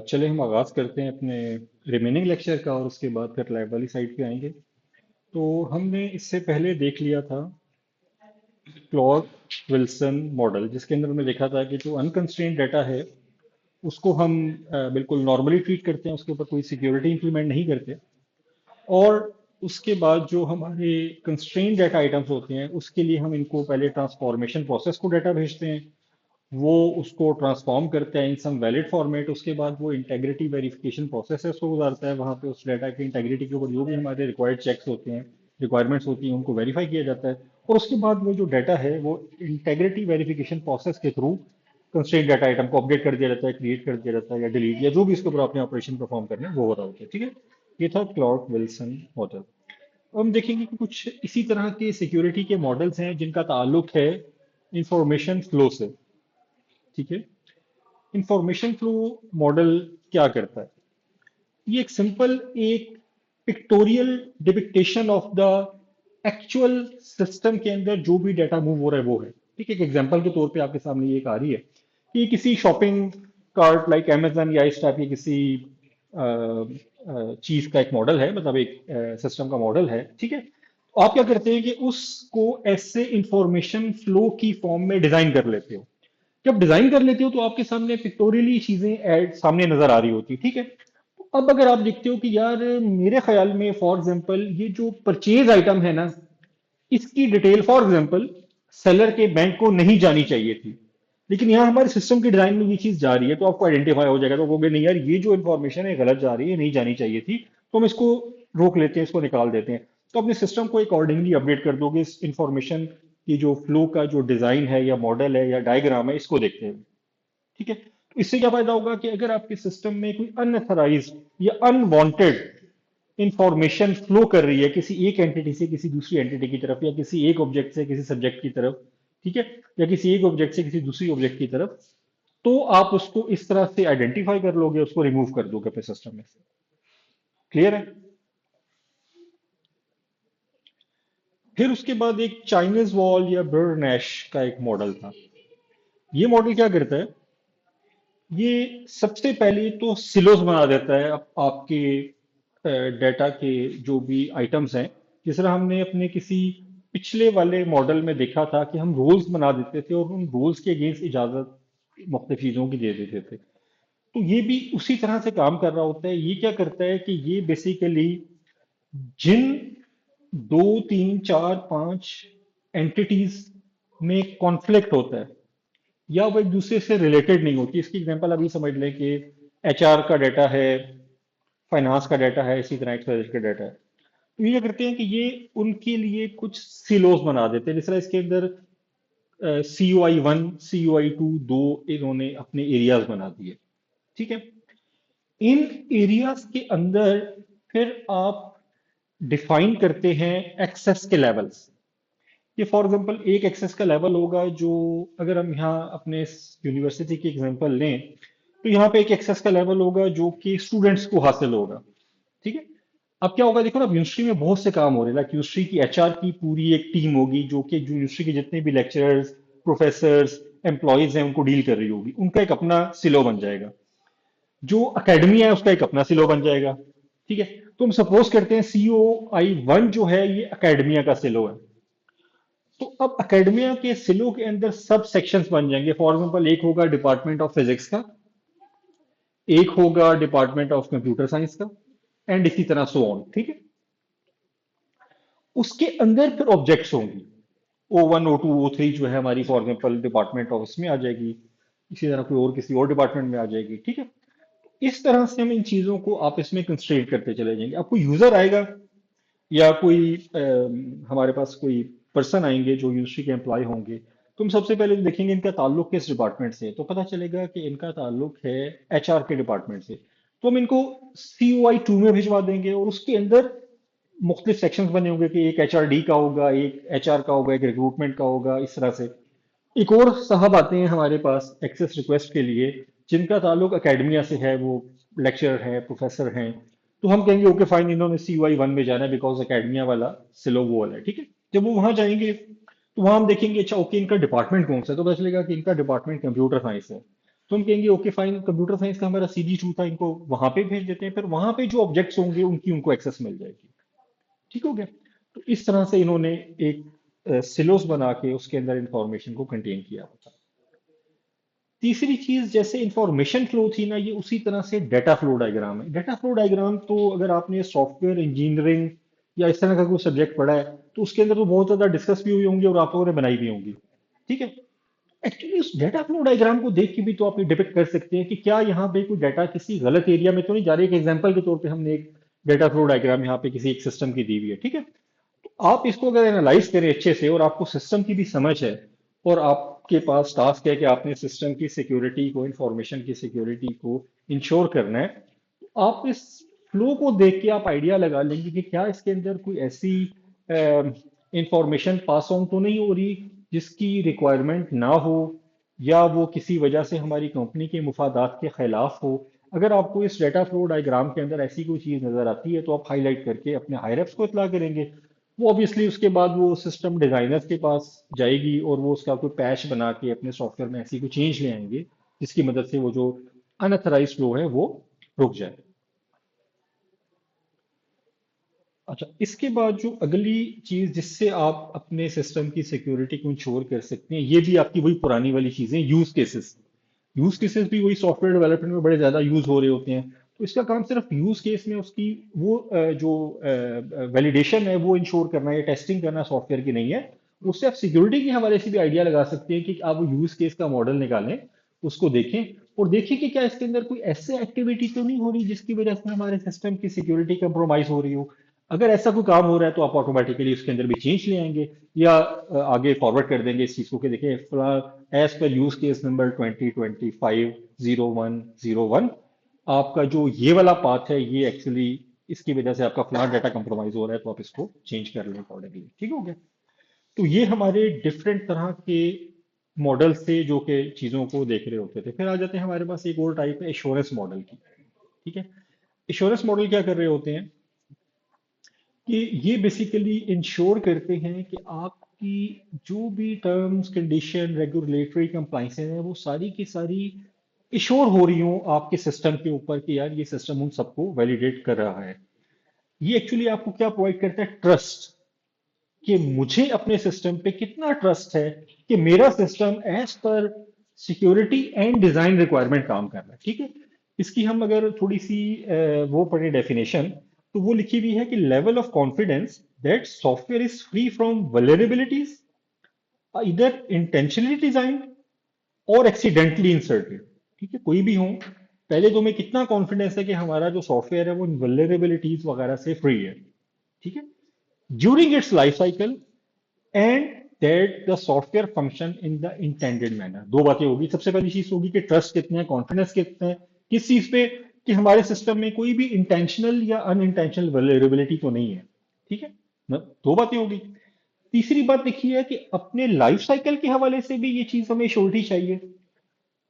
चले हम आगाज करते हैं अपने रिमेनिंग लेक्चर का और उसके बाद फिर लैब वाली साइड पे आएंगे। तो हमने इससे पहले देख लिया था क्लॉड विल्सन मॉडल, जिसके अंदर हमने देखा था कि जो अनकंस्ट्रेंड डाटा है उसको हम बिल्कुल नॉर्मली ट्रीट करते हैं, उसके ऊपर कोई सिक्योरिटी इंप्लीमेंट नहीं करते। और उसके बाद जो हमारे कंस्ट्रेंड डाटा आइटम्स होते हैं उसके लिए हम इनको पहले ट्रांसफॉर्मेशन प्रोसेस को डाटा भेजते हैं, वो उसको ट्रांसफॉर्म करता है इन सम वैलिड फॉर्मेट। उसके बाद वो इंटेग्रिटी वेरिफिकेशन प्रोसेस है उसको गुजारता है, वहाँ पे उस डाटा की इंटेग्रिटी के ऊपर जो भी हमारे रिक्वायर्ड चेक्स होते हैं, रिक्वायरमेंट्स होती हैं, उनको वेरीफाई किया जाता है। और उसके बाद वो जो डाटा है वो इंटेग्रिटी वेरिफिकेशन प्रोसेस के थ्रू कंस्ट्रेंट डाटा आइटम को अपडेट कर दिया जाता है, क्रिएट कर दिया जाता है या डिलीट या जो भी इसके ऊपर आपने ऑपरेशन परफॉर्म करना है वो हो रहा होता है। ठीक है, ये था क्लॉड विल्सन मॉडल। अब हम देखेंगे कि कुछ इसी तरह के सिक्योरिटी के मॉडल्स हैं जिनका ताल्लुक है इंफॉर्मेशन फ्लो से। ठीक है, इंफॉर्मेशन फ्लो मॉडल क्या करता है? ये एक सिंपल एक pictorial depiction of the actual system के अंदर जो भी डाटा मूव हो रहा है वो है। ठीक है, एक एग्जांपल के तौर पे आपके सामने ये एक आ रही है कि किसी शॉपिंग कार्ट लाइक अमेजन या इस टाइप की किसी चीज का एक मॉडल है, मतलब एक सिस्टम का मॉडल है। ठीक है, तो आप क्या करते हैं कि उसको ऐसे इंफॉर्मेशन फ्लो की फॉर्म में डिजाइन कर लेते हो। जब डिजाइन कर लेते हो तो आपके सामने पिक्टोरियली चीजें ऐड सामने नजर आ रही होती है। ठीक है, तो अब अगर आप देखते हो कि यार मेरे ख्याल में फॉर एग्जांपल ये जो परचेज आइटम है ना, इसकी डिटेल फॉर एग्जांपल सेलर के बैंक को नहीं जानी चाहिए थी, लेकिन यहाँ हमारे सिस्टम की डिजाइन में ये चीज जा रही है, तो आपको आइडेंटिफाई हो जाएगा। तो कहोगे नहीं यार, ये जो इन्फॉर्मेशन है गलत जा रही है, नहीं जानी चाहिए थी, तो हम इसको रोक लेते हैं, इसको निकाल देते हैं। तो अपने सिस्टम को अकॉर्डिंगली अपडेट कर दोगे इस इंफॉर्मेशन की जो फ्लो का जो डिजाइन है या मॉडल है या डायग्राम है, इसको देखते हैं। ठीक है, तो इससे क्या फायदा होगा कि अगर आपके सिस्टम में कोई अनअथराइज या अनवांटेड इंफॉर्मेशन फ्लो कर रही है किसी एक एंटिटी से किसी दूसरी एंटिटी की तरफ, या किसी एक ऑब्जेक्ट से किसी सब्जेक्ट की तरफ, ठीक है, या किसी एक ऑब्जेक्ट से किसी दूसरी ऑब्जेक्ट की तरफ, तो आप उसको इस तरह से आइडेंटिफाई कर लोगे, उसको रिमूव कर दोगे अपने सिस्टम में से। क्लियर है? फिर उसके बाद एक चाइनीज वॉल या बर्ड नैश का एक मॉडल था। ये मॉडल क्या करता है? ये सबसे पहले तो सिलोस बना देता है आपके डेटा के जो भी आइटम्स हैं। जिस तरह हमने अपने किसी पिछले वाले मॉडल में देखा था कि हम रूल्स बना देते थे और उन रूल्स के अगेंस्ट इजाजत मुख्तलिफ चीजों की दे देते थे, तो ये भी उसी तरह से काम कर रहा होता है। ये क्या करता है कि ये बेसिकली जिन दो तीन चार पांच एंटिटीज में कॉन्फ्लिक्ट होता है या वो एक दूसरे से रिलेटेड नहीं होती, इसकी एग्जांपल अभी समझ लें कि एचआर का डाटा है, फाइनेंस का डाटा है, इसी तरह एक्सवाइजेड का डाटा है। तो ये क्या करते हैं कि ये उनके लिए कुछ सिलोस बना देते हैं। जिस तरह इसके अंदर COI 1 COI 2 दो इन्होंने अपने एरियाज बना दिए। ठीक है, इन एरियाज के अंदर फिर आप डिफाइन करते हैं एक्सेस के लेवल्स। ये फॉर एग्जांपल एक एक्सेस का लेवल होगा जो, अगर हम यहाँ अपने यूनिवर्सिटी की एग्जांपल लें, तो यहाँ पे एक एक्सेस का लेवल होगा जो कि स्टूडेंट्स को हासिल होगा। ठीक है, अब क्या होगा, देखो ना, अब यूनिवर्सिटी में बहुत से काम हो रहे हैं। लाइक यूनिवर्सिटी की एचआर की पूरी एक टीम होगी जो कि जो यूनिवर्सिटी के जितने भी लेक्चरर्स, प्रोफेसर्स, एम्प्लॉयज हैं उनको डील कर रही होगी, उनका एक अपना सिलो बन जाएगा। जो अकेडमिया है उसका एक अपना सिलो बन जाएगा। ठीक है, तो हम सपोज करते हैं COI 1 जो है ये अकेडमिया का सिलो है। तो अब अकेडमिया के सिलो के अंदर सब सेक्शंस बन जाएंगे। फॉर एग्जांपल एक होगा डिपार्टमेंट ऑफ फिजिक्स का, एक होगा डिपार्टमेंट ऑफ कंप्यूटर साइंस का, एंड इसी तरह सो ऑन। ठीक है, उसके अंदर फिर ऑब्जेक्ट्स होंगी। O1 O2 O3 जो है हमारी फॉर एग्जांपल डिपार्टमेंट ऑफ इसमें आ जाएगी, इसी तरह कोई और किसी और डिपार्टमेंट में आ जाएगी। ठीक है, इस तरह से हम इन चीजों को आपस में कंस्ट्रेंट करते चले जाएंगे। अब कोई यूजर आएगा या कोई हमारे पास कोई पर्सन आएंगे जो यूनिवर्सिटी के एम्प्लॉय होंगे, तो हम सबसे पहले तो देखेंगे इनका ताल्लुक किस डिपार्टमेंट से है, तो पता चलेगा कि इनका ताल्लुक है एचआर के डिपार्टमेंट से। तो हम इनको COI 2 में भिजवा देंगे और उसके अंदर मुख्तलिफ सेक्शंस बने होंगे कि एक HRD का होगा, एक HR का होगा, एक रिक्रूटमेंट का होगा, इस तरह से। एक और साहब आते हैं हमारे पास एक्सेस रिक्वेस्ट के लिए जिनका ताल्लुक एकेडमिया से है, वो लेक्चरर हैं, प्रोफेसर हैं। तो हम कहेंगे ओके फाइन, इन्होंने COI 1 में जाना है बिकॉज एकेडमिया वाला सिलो वो वाला है। ठीक है, जब वो वहां जाएंगे तो वहां हम देखेंगे अच्छा ओके इनका डिपार्टमेंट कौन सा है, तो पता चलेगा कि इनका डिपार्टमेंट कंप्यूटर साइंस है। तो हम कहेंगे ओके फाइन, कंप्यूटर साइंस का हमारा CD2 था, इनको वहां पे भेज देते हैं, फिर वहां पे जो ऑब्जेक्ट्स होंगे उनकी उनको एक्सेस मिल जाएगी। ठीक हो गया। तो इस तरह से इन्होंने एक सिलोस बना के उसके अंदर इंफॉर्मेशन को कंटेन किया होता है। तीसरी चीज, जैसे इंफॉर्मेशन फ्लो थी ना, ये उसी तरह से डेटा फ्लो डायग्राम है। डेटा फ्लो डायग्राम तो अगर आपने सॉफ्टवेयर इंजीनियरिंग या इस तरह का कोई सब्जेक्ट पढ़ा है तो उसके अंदर तो बहुत ज्यादा डिस्कस भी हुई होंगी और आप लोगों ने बनाई भी होंगी। ठीक है। एक्चुअली उस डेटा फ्लो डायग्राम को देख के भी तो आप ये डिपेक्ट कर सकते हैं कि क्या यहाँ पे कोई डाटा किसी गलत एरिया में तो नहीं जा रही है। एक एग्जांपल के तौर पे हमने एक डेटा फ्लो डायग्राम यहाँ पे किसी एक सिस्टम की दी हुई है। ठीक है। आप इसको अगर एनालाइज करें अच्छे से और आपको सिस्टम की भी समझ है और आपके पास टास्क है कि आपने सिस्टम की सिक्योरिटी को, इंफॉर्मेशन की सिक्योरिटी को इंश्योर करना है, तो आप इस फ्लो को देख के आप आइडिया लगा लेंगे कि क्या इसके अंदर कोई ऐसी इंफॉर्मेशन पास ऑन तो नहीं हो रही जिसकी रिक्वायरमेंट ना हो, या वो किसी वजह से हमारी कंपनी के मुफादात के खिलाफ हो। अगर आपको इस डेटा फ्लो डायग्राम के अंदर ऐसी कोई चीज नजर आती है तो आप हाईलाइट करके अपने हायर अप्स को इतला करेंगे। वो ऑब्वियसली उसके बाद वो सिस्टम डिजाइनर्स के पास जाएगी और वो उसका कोई पैच बना के अपने सॉफ्टवेयर में ऐसी कोई चेंज ले आएंगे जिसकी मदद से वो जो अनअथराइज्ड फ्लो है वो रुक जाए। अच्छा, इसके बाद जो अगली चीज जिससे आप अपने सिस्टम की सिक्योरिटी को इंश्योर कर सकते हैं, ये भी आपकी वही पुरानी वाली चीजें, यूज केसेस। यूज केसेस भी वही सॉफ्टवेयर डेवलपमेंट में बड़े ज्यादा यूज हो रहे होते हैं। तो इसका काम सिर्फ यूज केस में उसकी वो जो वैलिडेशन है वो इंश्योर करना या टेस्टिंग करना सॉफ्टवेयर की नहीं है। उससे आप सिक्योरिटी के हवाले से भी आइडिया लगा सकते हैं कि आप वो यूज केस का मॉडल निकालें, उसको देखें और देखें कि क्या इसके अंदर कोई ऐसे एक्टिविटी तो नहीं हो रही जिसकी वजह से हमारे सिस्टम की सिक्योरिटी कंप्रोमाइज हो रही हो। अगर ऐसा कोई काम हो रहा है तो आप ऑटोमेटिकली उसके अंदर भी चेंज ले आएंगे या आगे फॉरवर्ड कर देंगे इस चीज को कि देखिए as per use case number 2025 0101, आपका जो ये वाला पाथ है ये एक्चुअली इसकी वजह से आपका फलाना डाटा कंप्रोमाइज हो रहा है, तो आप इसको चेंज कर लें अकॉर्डिंगली। ठीक हो गया। तो ये हमारे डिफरेंट तरह के मॉडल से जो कि चीजों को देख रहे होते थे। फिर आ जाते हैं हमारे पास एक और टाइप है एश्योरेंस मॉडल की। ठीक है। एश्योरेंस मॉडल क्या कर रहे होते हैं कि ये बेसिकली इंश्योर करते हैं कि आपकी जो भी टर्म्स कंडीशन रेगुलेटरी कंप्लाइंसेस हैं वो सारी की सारी इंश्योर हो रही हो आपके सिस्टम के ऊपर कि यार ये सिस्टम उन सबको वैलिडेट कर रहा है। ये एक्चुअली आपको क्या प्रोवाइड करता है? ट्रस्ट, कि मुझे अपने सिस्टम पे कितना ट्रस्ट है कि मेरा system as per security and design requirement काम कर रहा है। ठीक है। इसकी हम अगर थोड़ी सी वो पढ़े डेफिनेशन, तो वो लिखी हुई है कि level of confidence that software is free from vulnerabilities इधर इंटेंशनली डिजाइंड और एक्सीडेंटली इंसर्टेड। ठीक है, कोई भी हो, पहले तो हमें कितना कॉन्फिडेंस है कि हमारा जो सॉफ्टवेयर है वो वल्नरेबिलिटीज वगैरह से फ्री है। ठीक है। During its life cycle and that the software function in the intended manner. दो बातें होगी। सबसे पहली चीज होगी कि ट्रस्ट कितने हैं, कॉन्फिडेंस कितने हैं किस चीज पे, कि हमारे सिस्टम में कोई भी इंटेंशनल या अनइंटेंशनल वल्नरेबिलिटी तो नहीं है। ठीक है। दो बातें होगी। तीसरी बात देखिए है कि अपने लाइफ साइकिल के हवाले से भी ये चीज हमें श्योरिटी चाहिए।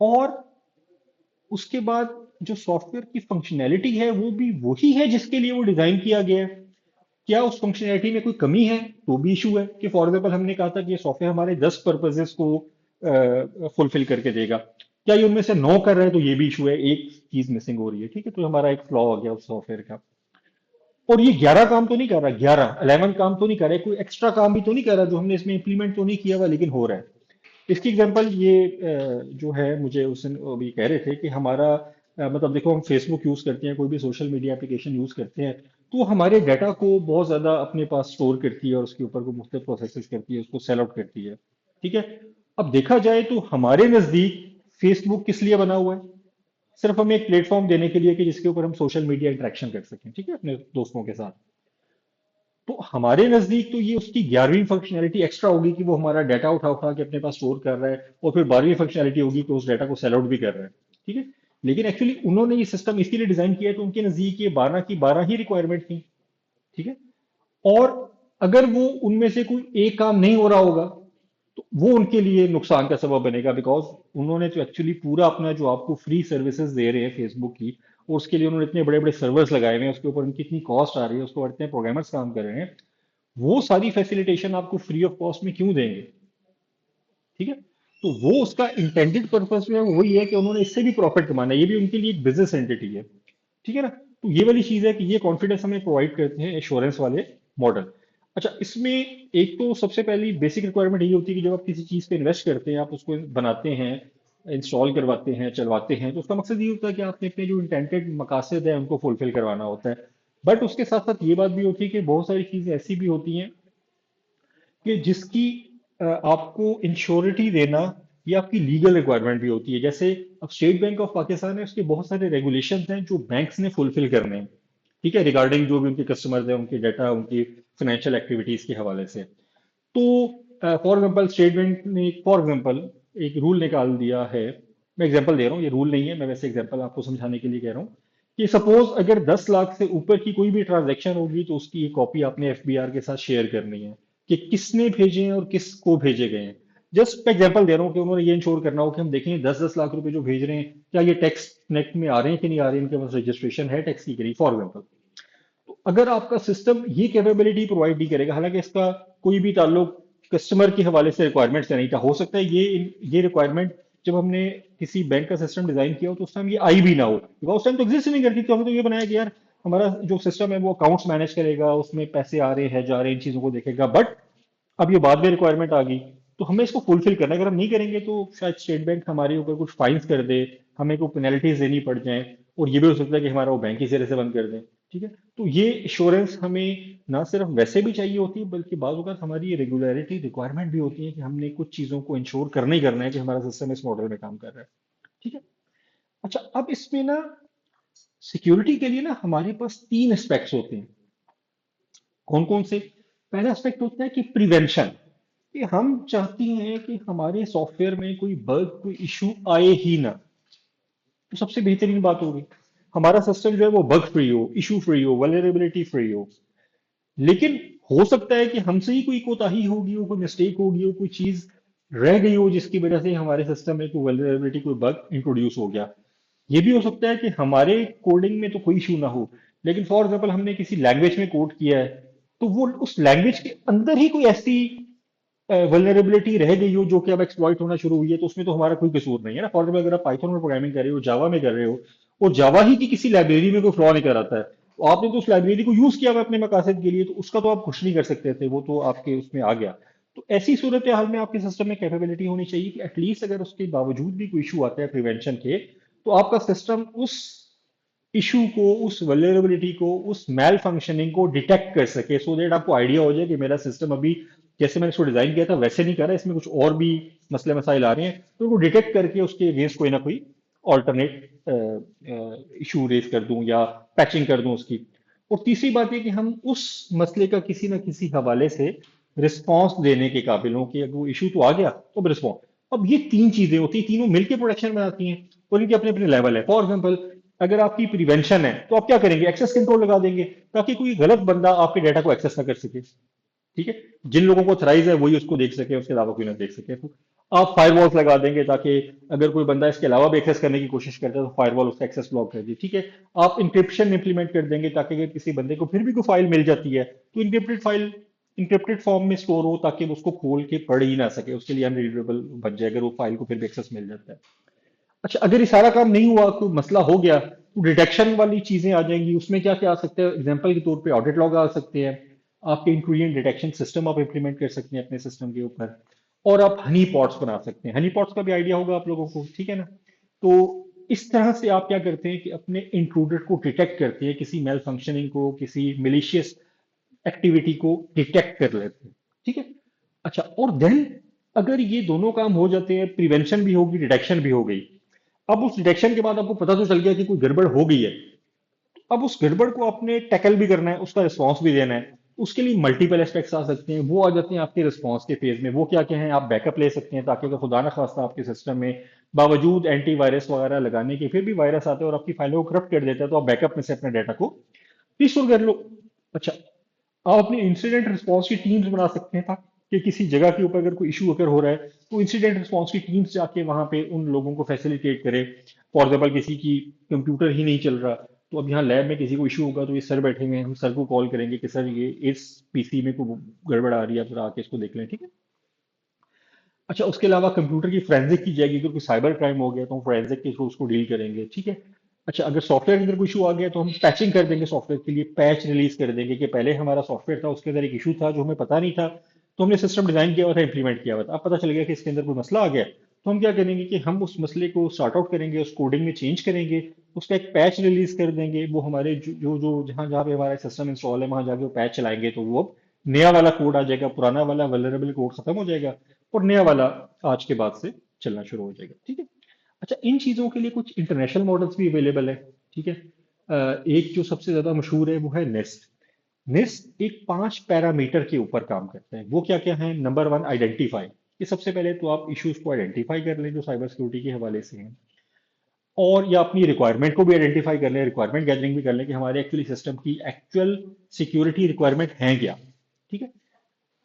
और उसके बाद जो सॉफ्टवेयर की फंक्शनैलिटी है वो भी वही है जिसके लिए वो डिजाइन किया गया है। क्या उस फंक्शनैलिटी में कोई कमी है तो भी इशू है, कि फॉर एग्जाम्पल हमने कहा था कि ये सॉफ्टवेयर हमारे 10 पर्पजेस को फुलफिल करके देगा, क्या ये उनमें से 9 कर रहा है तो ये भी इशू है, एक चीज मिसिंग हो रही है। ठीक है। तो हमारा एक फ्लॉ आ गया उस सॉफ्टवेयर का। और ये 11 काम तो नहीं कर रहा, 11 काम तो नहीं कर रहा है, कोई एक्स्ट्रा काम भी तो नहीं कर रहा जो हमने इसमें इंप्लीमेंट तो नहीं किया हुआ लेकिन हो रहा है। इसकी एग्जांपल ये जो है, मुझे उस दिन अभी कह रहे थे कि हमारा मतलब देखो हम फेसबुक यूज करते हैं, कोई भी सोशल मीडिया एप्लीकेशन यूज करते हैं, तो हमारे डाटा को बहुत ज्यादा अपने पास स्टोर करती है और उसके ऊपर को मुख्तलिफ प्रोसेसेस करती है, उसको सेल आउट करती है। ठीक है। अब देखा जाए तो हमारे नजदीक फेसबुक किस लिए बना हुआ है? सिर्फ हमें एक प्लेटफॉर्म देने के लिए कि जिसके ऊपर हम सोशल मीडिया इंटरेक्शन कर सकें, ठीक है, अपने दोस्तों के साथ। तो हमारे नजदीक तो ये उसकी 11वीं फंक्शनैलिटी एक्स्ट्रा होगी कि वो हमारा डाटा उठा उठा के अपने पास स्टोर कर रहा है, और फिर 12वीं फंक्शनैलिटी होगी कि उस डाटा को सेल आउट भी कर रहा है। ठीक है। लेकिन एक्चुअली उन्होंने ये सिस्टम इसीलिए डिजाइन किया है तो उनके नजदीक ये 12 की 12 ही रिक्वायरमेंट थी। ठीक है। और अगर वो उनमें से कोई एक काम नहीं हो रहा होगा तो वो उनके लिए नुकसान का सबब बनेगा, बिकॉज उन्होंने तो एक्चुअली पूरा अपना जो आपको फ्री सर्विसेज दे रहे हैं फेसबुक की, और उसके लिए उन्होंने इतने बड़े बड़े सर्वर्स लगाए हुए हैं, उसके ऊपर उनकी इतनी कॉस्ट आ रही है, उसके ऊपर इतने प्रोग्रामर्स काम कर रहे हैं, वो सारी फैसिलिटेशन आपको फ्री ऑफ कॉस्ट में क्यों देंगे? ठीक है। तो वो उसका इंटेंडेड पर्पस जो है वो वही है कि उन्होंने इससे भी प्रॉफिट कमाना है, ये भी उनके लिए एक बिजनेस एंटिटी है। ठीक है ना? तो ये वाली चीज है कि ये कॉन्फिडेंस हमें प्रोवाइड करते हैं इंश्योरेंस वाले मॉडल। अच्छा, इसमें एक तो सबसे पहली बेसिक रिक्वायरमेंट ये होती है कि जब आप किसी चीज पे इन्वेस्ट करते हैं, आप उसको बनाते हैं, इंस्टॉल करवाते हैं, चलवाते हैं, तो उसका मकसद ये होता है कि आपने अपने जो इंटेंटेड मकासद है उनको फुलफिल करवाना होता है। बट उसके साथ साथ ये बात भी होती है कि बहुत सारी चीजें ऐसी भी होती हैं कि जिसकी आपको इंश्योरिटी देना ये आपकी लीगल रिक्वायरमेंट भी होती है। जैसे अब स्टेट बैंक ऑफ पाकिस्तान है, उसके बहुत सारे रेगुलेशंस हैं जो बैंक्स ने फुलफिल करने हैं। ठीक है, रिगार्डिंग जो भी उनके कस्टमर्स हैं, उनके डाटा, उनकी फाइनेंशियल एक्टिविटीज के हवाले से। तो फॉर एग्जांपल स्टेट बैंक ने फॉर एग्जांपल एक रूल निकाल दिया है। मैं एग्जांपल दे रहा हूँ, ये रूल नहीं है, मैं वैसे एग्जांपल आपको समझाने के लिए कह रहा हूँ कि सपोज अगर 10 लाख से ऊपर की कोई भी ट्रांजैक्शन होगी तो उसकी एक कॉपी आपने एफबीआर के साथ शेयर करनी है कि किसने भेजे हैं और किसको भेजे गए हैं। जस्ट मैं एग्जांपल दे रहा हूँ कि उन्होंने ये इंश्योर करना हो कि हम देखेंगे 10-10 लाख रुपए जो भेज रहे हैं क्या ये टैक्स नेक्ट में आ रहे हैं कि नहीं आ रहे हैं, इनके पास रजिस्ट्रेशन है टैक्स की, करी फॉर एग्जाम्पल। तो अगर आपका सिस्टम ये कैपेबिलिटी प्रोवाइड नहीं करेगा, हालांकि इसका कोई भी ताल्लुक कस्टमर के हवाले से रिक्वायरमेंट से नहीं था, हो सकता है ये रिक्वायरमेंट जब हमने किसी बैंक का सिस्टम डिजाइन किया हो तो उस टाइम ये आई भी ना हो, बिकॉज उस टाइम तो एग्जिस्ट ही नहीं करती। तो हमने तो ये बनाया कि यार हमारा जो सिस्टम है वो अकाउंट्स मैनेज करेगा, उसमें पैसे आ रहे हैं जा रहे हैं, इन चीजों को देखेगा। बट अब ये बाद में रिक्वायरमेंट आ गई, तो हमें इसको फुलफिल करना है। अगर हम नहीं करेंगे तो शायद स्टेट बैंक हमारे ऊपर कुछ फाइन्स कर दे, हमें कोई पेनल्टीज देनी पड़ जाए, और ये भी हो सकता है कि हमारा वो बैंक ही सिरे से बंद कर दें। ठीक है, तो ये इंश्योरेंस हमें ना सिर्फ वैसे भी चाहिए होती है, बल्कि बाज़ औक़ात हमारी ये रेगुलरिटी रिक्वायरमेंट भी होती है कि हमने कुछ चीज़ों को इंश्योर करना ही करना है कि हमारा सिस्टम इस मॉडल में काम कर रहा है। ठीक है। अच्छा, अब इसमें ना सिक्योरिटी के लिए ना हमारे पास तीन एस्पेक्ट्स होते हैं। कौन कौन से? पहला एस्पेक्ट होता है कि प्रिवेंशन, कि हम चाहते हैं कि हमारे सॉफ्टवेयर में कोई बग, कोई इशू आए ही ना। तो सबसे बेहतरीन बात होगी हमारा सिस्टम जो है वो बग फ्री हो, इशू फ्री हो, वल्नरेबिलिटी फ्री हो। लेकिन हो सकता है कि हमसे ही कोई कोताही होगी हो, कोई मिस्टेक होगी हो, कोई चीज रह गई हो जिसकी वजह से हमारे सिस्टम में कोई वल्नरेबिलिटी, कोई बग इंट्रोड्यूस हो गया। ये भी हो सकता है कि हमारे कोडिंग में तो कोई इशू ना हो, लेकिन फॉर एग्जाम्पल हमने किसी लैंग्वेज में कोड किया है, तो वो उस लैंग्वेज के अंदर ही कोई ऐसी वल्नरेबिलिटी रह गई हो जो कि अब एक्सप्लॉइट होना शुरू हुई है, तो उसमें तो हमारा कोई कसूर नहीं है ना। फॉर एग्जाम्पल अगर आप पाइथन में प्रोग्रामिंग कर रहे हो, जावा में कर रहे हो, और जावा ही की किसी लाइब्रेरी में कोई फ्लॉ निकल आता है, तो आपने तो उस लाइब्रेरी को यूज किया हुआ अपने मकासद के लिए, तो उसका तो आप कुछ नहीं कर सकते थे, वो तो आपके उसमें आ गया। तो ऐसी सूरत हाल में आपके सिस्टम में कैपेबिलिटी होनी चाहिए कि एटलीस्ट अगर उसके बावजूद भी कोई इशू आता है प्रिवेंशन के, तो आपका सिस्टम उस इशू को, उस वल्नरेबिलिटी को, उस मेल फंक्शनिंग को डिटेक्ट कर सके, सो दैट आपको आइडिया हो जाए कि मेरा सिस्टम अभी जैसे मैंने इसको डिजाइन किया था वैसे नहीं कर रहा है, इसमें कुछ और भी मसले मसाइल आ रहे हैं, तो वो डिटेक्ट करके उसके अगेंस्ट कोई ना कोई ऑल्टरनेट इशू रेज कर दूं या पैचिंग कर दूं उसकी। और तीसरी बात ये कि हम उस मसले का किसी ना किसी हवाले से रिस्पॉन्स देने के काबिल हों कि अगर वो इशू तो आ गया तो अब रिस्पॉन्स। अब ये तीन चीजें होती हैं, तीनों मिलकर प्रोडक्शन बनाती हैं, और इनके अपने अपने लेवल है। फॉर एग्जाम्पल अगर आपकी प्रिवेंशन है तो आप क्या करेंगे, एक्सेस कंट्रोल लगा देंगे ताकि कोई गलत बंदा आपके डाटा को एक्सेस ना कर सके। ठीक है, जिन लोगों को थराइज है वही उसको देख सके, उसके अलावा कोई ना देख सके। तो आप फायरवॉल्स लगा देंगे ताकि अगर कोई बंदा इसके अलावा भी एक्सेस करने की कोशिश करता है तो फायरवॉल उसका एक्सेस ब्लॉक कर दे। ठीक है, आप इंक्रिप्शन इंप्लीमेंट कर देंगे ताकि अगर किसी बंदे को फिर भी कोई फाइल मिल जाती है तो इंक्रिप्टेड फाइल इंक्रिप्टेड फॉर्म में स्टोर हो ताकि वो उसको खोल के पढ़ ही ना सके, उसके लिए अनरीडेबल बन जाए अगर वो फाइल को फिर भी एक्सेस मिल जाता है। अच्छा, अगर ये सारा काम नहीं हुआ, कोई मसला हो गया, तो डिटेक्शन वाली चीजें आ जाएंगी। उसमें क्या क्या आ सकता है? एग्जांपल के तौर पे ऑडिट लॉग आ सकते हैं, आपके इंट्रूजन डिटेक्शन सिस्टम आप इंप्लीमेंट कर सकते हैं अपने सिस्टम के ऊपर, और आप हनी पॉट्स बना सकते हैं। हनी पॉट्स का भी आइडिया होगा आप लोगों को, ठीक है ना? तो इस तरह से आप क्या करते हैं कि अपने इंट्रूडर को डिटेक्ट करते हैं, किसी मेल फंक्शनिंग को, किसी मिलिशियस एक्टिविटी को डिटेक्ट कर लेते हैं। ठीक है। अच्छा, और देन अगर ये दोनों काम हो जाते हैं, प्रिवेंशन भी होगी, डिटेक्शन भी हो गई, अब उस डिटेक्शन के बाद आपको पता तो चल गया कि कोई गड़बड़ हो गई है, अब उस गड़बड़ को आपने टैकल भी करना है, उसका रिस्पॉन्स भी देना है। उसके लिए मल्टीपल एस्पेक्ट्स आ सकते हैं, वो आ जाते हैं आपके रिस्पॉन्स के फेज में। वो क्या क्या है? आप बैकअप ले सकते हैं ताकि अगर खुदा ना खास्ता आपके सिस्टम में बावजूद एंटीवायरस वगैरह लगाने के फिर भी वायरस आता है और आपकी फाइलों को करप्ट कर देता है, तो आप बैकअप में से अपने डाटा को रिस्टोर कर लो। अच्छा, आप अपनी इंसिडेंट रिस्पॉन्स की टीम्स बना सकते हैं ताकि किसी जगह के ऊपर अगर कोई इशू अगर हो रहा है तो इंसिडेंट रिस्पॉन्स की टीम्स जाके वहां पे उन लोगों को फैसिलिटेट करे। फॉर एग्जाम्पल किसी की कंप्यूटर ही नहीं चल रहा, तो अब यहाँ लैब में किसी को इशू होगा तो ये सर बैठे हुए हैं, हम सर को कॉल करेंगे कि सर ये इस पीसी में कोई गड़बड़ आ रही है, आप जरा आके इसको देख लें। ठीक है। अच्छा, उसके अलावा कंप्यूटर की फोरेंसिक की जाएगी, अगर कोई साइबर क्राइम हो गया तो हम फोरेंसिक के थ्रू उसको डील करेंगे, ठीक है। अच्छा, अगर सॉफ्टवेयर के अंदर कोई इशू आ गया तो हम पैचिंग कर देंगे, सॉफ्टवेयर के लिए पैच रिलीज कर देंगे कि पहले हमारा सॉफ्टवेयर था उसके अंदर एक इशू था जो हमें पता नहीं था, तो हमने सिस्टम डिजाइन किया हुआ था, इंप्लीमेंट किया हुआ था, अब पता चल गया कि इसके अंदर कोई मसला आ गया, तो हम क्या करेंगे कि हम उस मसले को सॉर्ट आउट करेंगे, उस कोडिंग में चेंज करेंगे, उसका एक पैच रिलीज कर देंगे, वो हमारे जो जो जो जहाँ जहाँ पे हमारा सिस्टम इंस्टॉल है वहां जाके वो पैच चलाएंगे, तो वो अब नया वाला कोड आ जाएगा, पुराना वाला वल्नरेबल कोड खत्म हो जाएगा और नया वाला आज के बाद से चलना शुरू हो जाएगा, ठीक है। अच्छा, इन चीजों के लिए कुछ इंटरनेशनल मॉडल्स भी अवेलेबल है, ठीक है। एक जो सबसे ज्यादा मशहूर है वो है नेस्ट। नेस्ट एक 5 पैरामीटर के ऊपर काम करता है। वो क्या क्या है? Number one, identify. ये सबसे पहले तो आप इश्यूज को आइडेंटिफाई कर लें जो साइबर सिक्योरिटी के हवाले से हैं, और या अपनी रिक्वायरमेंट को भी आइडेंटिफाई कर लें, रिक्वायरमेंट गैदरिंग भी कर लें कि हमारे एक्चुअली सिस्टम की एक्चुअल सिक्योरिटी रिक्वायरमेंट है क्या, ठीक है।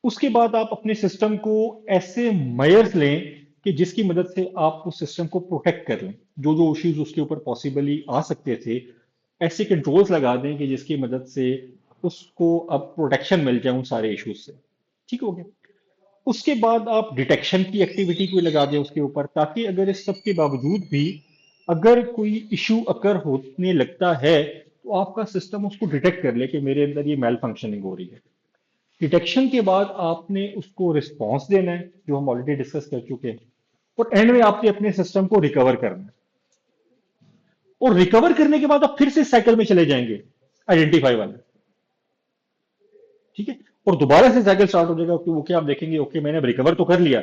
उसके बाद आप अपने सिस्टम को ऐसे मेयर्स लें कि जिसकी मदद से आप उस सिस्टम को प्रोटेक्ट कर लें, जो जो इश्यूज उसके ऊपर पॉसिबली आ सकते थे, ऐसे कंट्रोल्स लगा दें कि जिसकी मदद से उसको अब प्रोटेक्शन मिल जाए उन सारे इश्यूज से, ठीक हो गया। उसके बाद आप डिटेक्शन की एक्टिविटी को लगा दें उसके ऊपर, ताकि अगर इस सब के बावजूद भी अगर कोई इशू अकर होने लगता है तो आपका सिस्टम उसको डिटेक्ट कर ले कि मेरे अंदर ये मेल फंक्शनिंग हो रही है। डिटेक्शन के बाद आपने उसको रिस्पॉन्स देना है, जो हम ऑलरेडी डिस्कस कर चुके हैं, और एंड में आपने अपने सिस्टम को रिकवर करना है, और रिकवर करने के बाद आप फिर से साइकिल में चले जाएंगे आइडेंटिफाई वाले, ठीक है। और दोबारा से साइकिल स्टार्ट हो जाएगा कि ओके, आप देखेंगे ओके मैंने अब रिकवर तो कर लिया,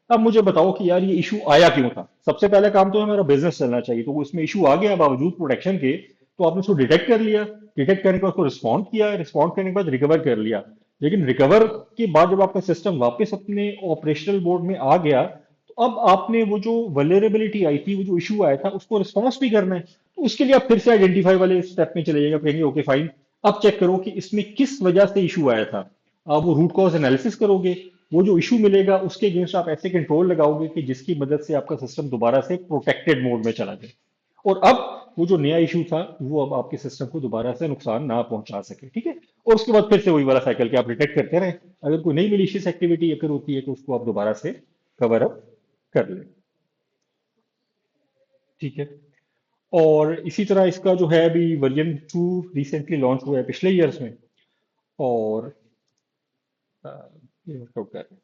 अब मुझे बताओ कि यार ये इशू आया क्यों था। सबसे पहला काम तो है मेरा बिजनेस चलना चाहिए, तो उसमें इशू आ गया बावजूद प्रोटेक्शन के, तो आपने उसको डिटेक्ट कर लिया, डिटेक्ट करने के बाद उसको रिस्पॉन्ड किया, रिस्पॉन्ड करने के बाद रिकवर कर लिया। लेकिन रिकवर के बाद जब आपका सिस्टम वापस अपने ऑपरेशनल मोड में आ गया, तो अब आपने वो जो वल्नरेबिलिटी आई थी, वो जो इशू आया था, उसको रिस्पॉन्स भी करना है, तो उसके लिए आप फिर से आइडेंटिफाई वाले स्टेप में चले जाएगा, कहेंगे ओके फाइन, अब चेक करो कि इसमें किस वजह से इशू आया था। आप वो रूट कॉज एनालिसिस करोगे, वो जो इशू मिलेगा उसके अगेंस्ट आप ऐसे कंट्रोल लगाओगे कि जिसकी मदद से आपका सिस्टम दोबारा से प्रोटेक्टेड मोड में चला जाए, और अब वो जो नया इशू था वो अब आपके सिस्टम को दोबारा से नुकसान ना पहुंचा सके, ठीक है। और उसके बाद फिर से वही वाला साइकिल कि आप डिटेक्ट करते रहें, अगर कोई नई मिलीशियस एक्टिविटी अगर होती है तो उसको आप दोबारा से कवर अप कर लें, ठीक है। और इसी तरह इसका जो है अभी वर्जन 2 रिसेंटली लॉन्च हुआ है पिछले ईयर्स में, और अ, ये वर्कआउट कर रहे हैं।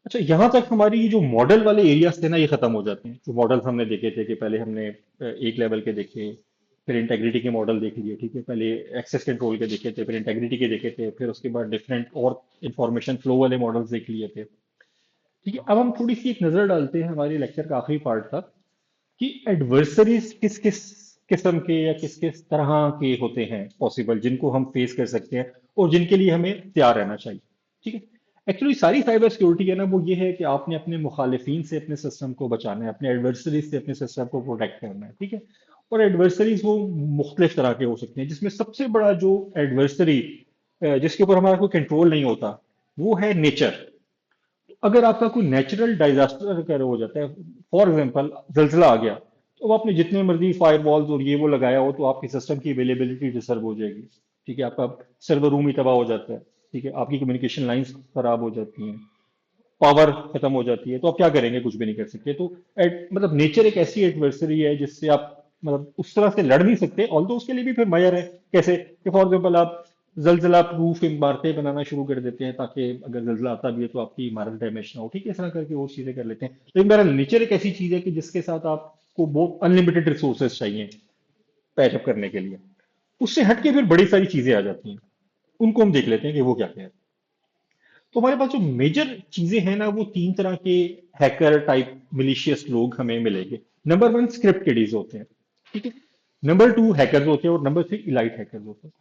अच्छा, यहां तक हमारी ये जो मॉडल वाले एरियाज थे ना, ये खत्म हो जाते हैं। जो मॉडल्स हमने देखे थे कि पहले हमने एक लेवल के देखे, फिर इंटेग्रिटी के मॉडल देख लिए, ठीक है, पहले एक्सेस कंट्रोल के देखे थे, फिर इंटेग्रिटी के देखे थे, फिर उसके बाद डिफरेंट और इंफॉर्मेशन फ्लो वाले मॉडल्स देख लिए थे, ठीक है। अब हम थोड़ी सी एक नजर डालते हैं, हमारे लेक्चर का आखिरी पार्ट था, कि एडवर्सरीज किस किस किस्म के या किस किस तरह के होते हैं पॉसिबल, जिनको हम फेस कर सकते हैं और जिनके लिए हमें तैयार रहना चाहिए, ठीक है। एक्चुअली सारी साइबर सिक्योरिटी है ना, वो ये है कि आपने अपने मुखालिफिन से अपने सिस्टम को बचाना है, अपने एडवर्सरीज से अपने सिस्टम को प्रोटेक्ट करना है, ठीक है। और एडवर्सरीज वो मुख्तलिफ तरह के हो सकते हैं, जिसमें सबसे बड़ा जो एडवर्सरी जिसके ऊपर हमारा कोई कंट्रोल नहीं होता, वो है नेचर। अगर आपका कोई नेचुरल डिजास्टर अगर हो जाता है, फॉर एग्जांपल जलजिला आ गया, तो आपने जितने मर्जी फायरवॉल्स और ये वो लगाया हो, तो आपकी सिस्टम की अवेलेबिलिटी डिस्टर्ब हो जाएगी, ठीक है। आपका सर्वर रूम ही तबाह हो जाता है, ठीक है, आपकी कम्युनिकेशन लाइंस खराब हो जाती हैं, पावर खत्म हो जाती है, तो आप क्या करेंगे? कुछ भी नहीं कर सकते। तो मतलब नेचर एक ऐसी एडवर्सरी है जिससे आप मतलब उस तरह से लड़ नहीं सकते, ऑल्दो उसके लिए भी फिर मयर है। कैसे कि फॉर एग्जाम्पल आप जलजिला प्रूफ इमारतें बनाना शुरू कर देते हैं, ताकि अगर जलजिला आता भी है तो आपकी इमारत डैमेज ना हो, ठीक है, इस तरह करके वो चीजें कर लेते हैं। लेकिन बहरहाल नेचर एक ऐसी चीज है कि जिसके साथ आपको बहुत अनलिमिटेड रिसोर्सेज चाहिए पैचअप करने के लिए। उससे हटके फिर बड़ी सारी चीजें आ जाती हैं, उनको हम देख लेते हैं कि वो क्या क्या है। तो हमारे पास जो मेजर चीजें हैं ना, वो 3 तरह के हैकर टाइप मिलिशियस लोग हमें मिलेंगे। नंबर वन, स्क्रिप्ट किडीज होते हैं, ठीक है। नंबर टू, हैकर्स होते हैं, और नंबर थ्री, इलाइट हैकर्स होते हैं।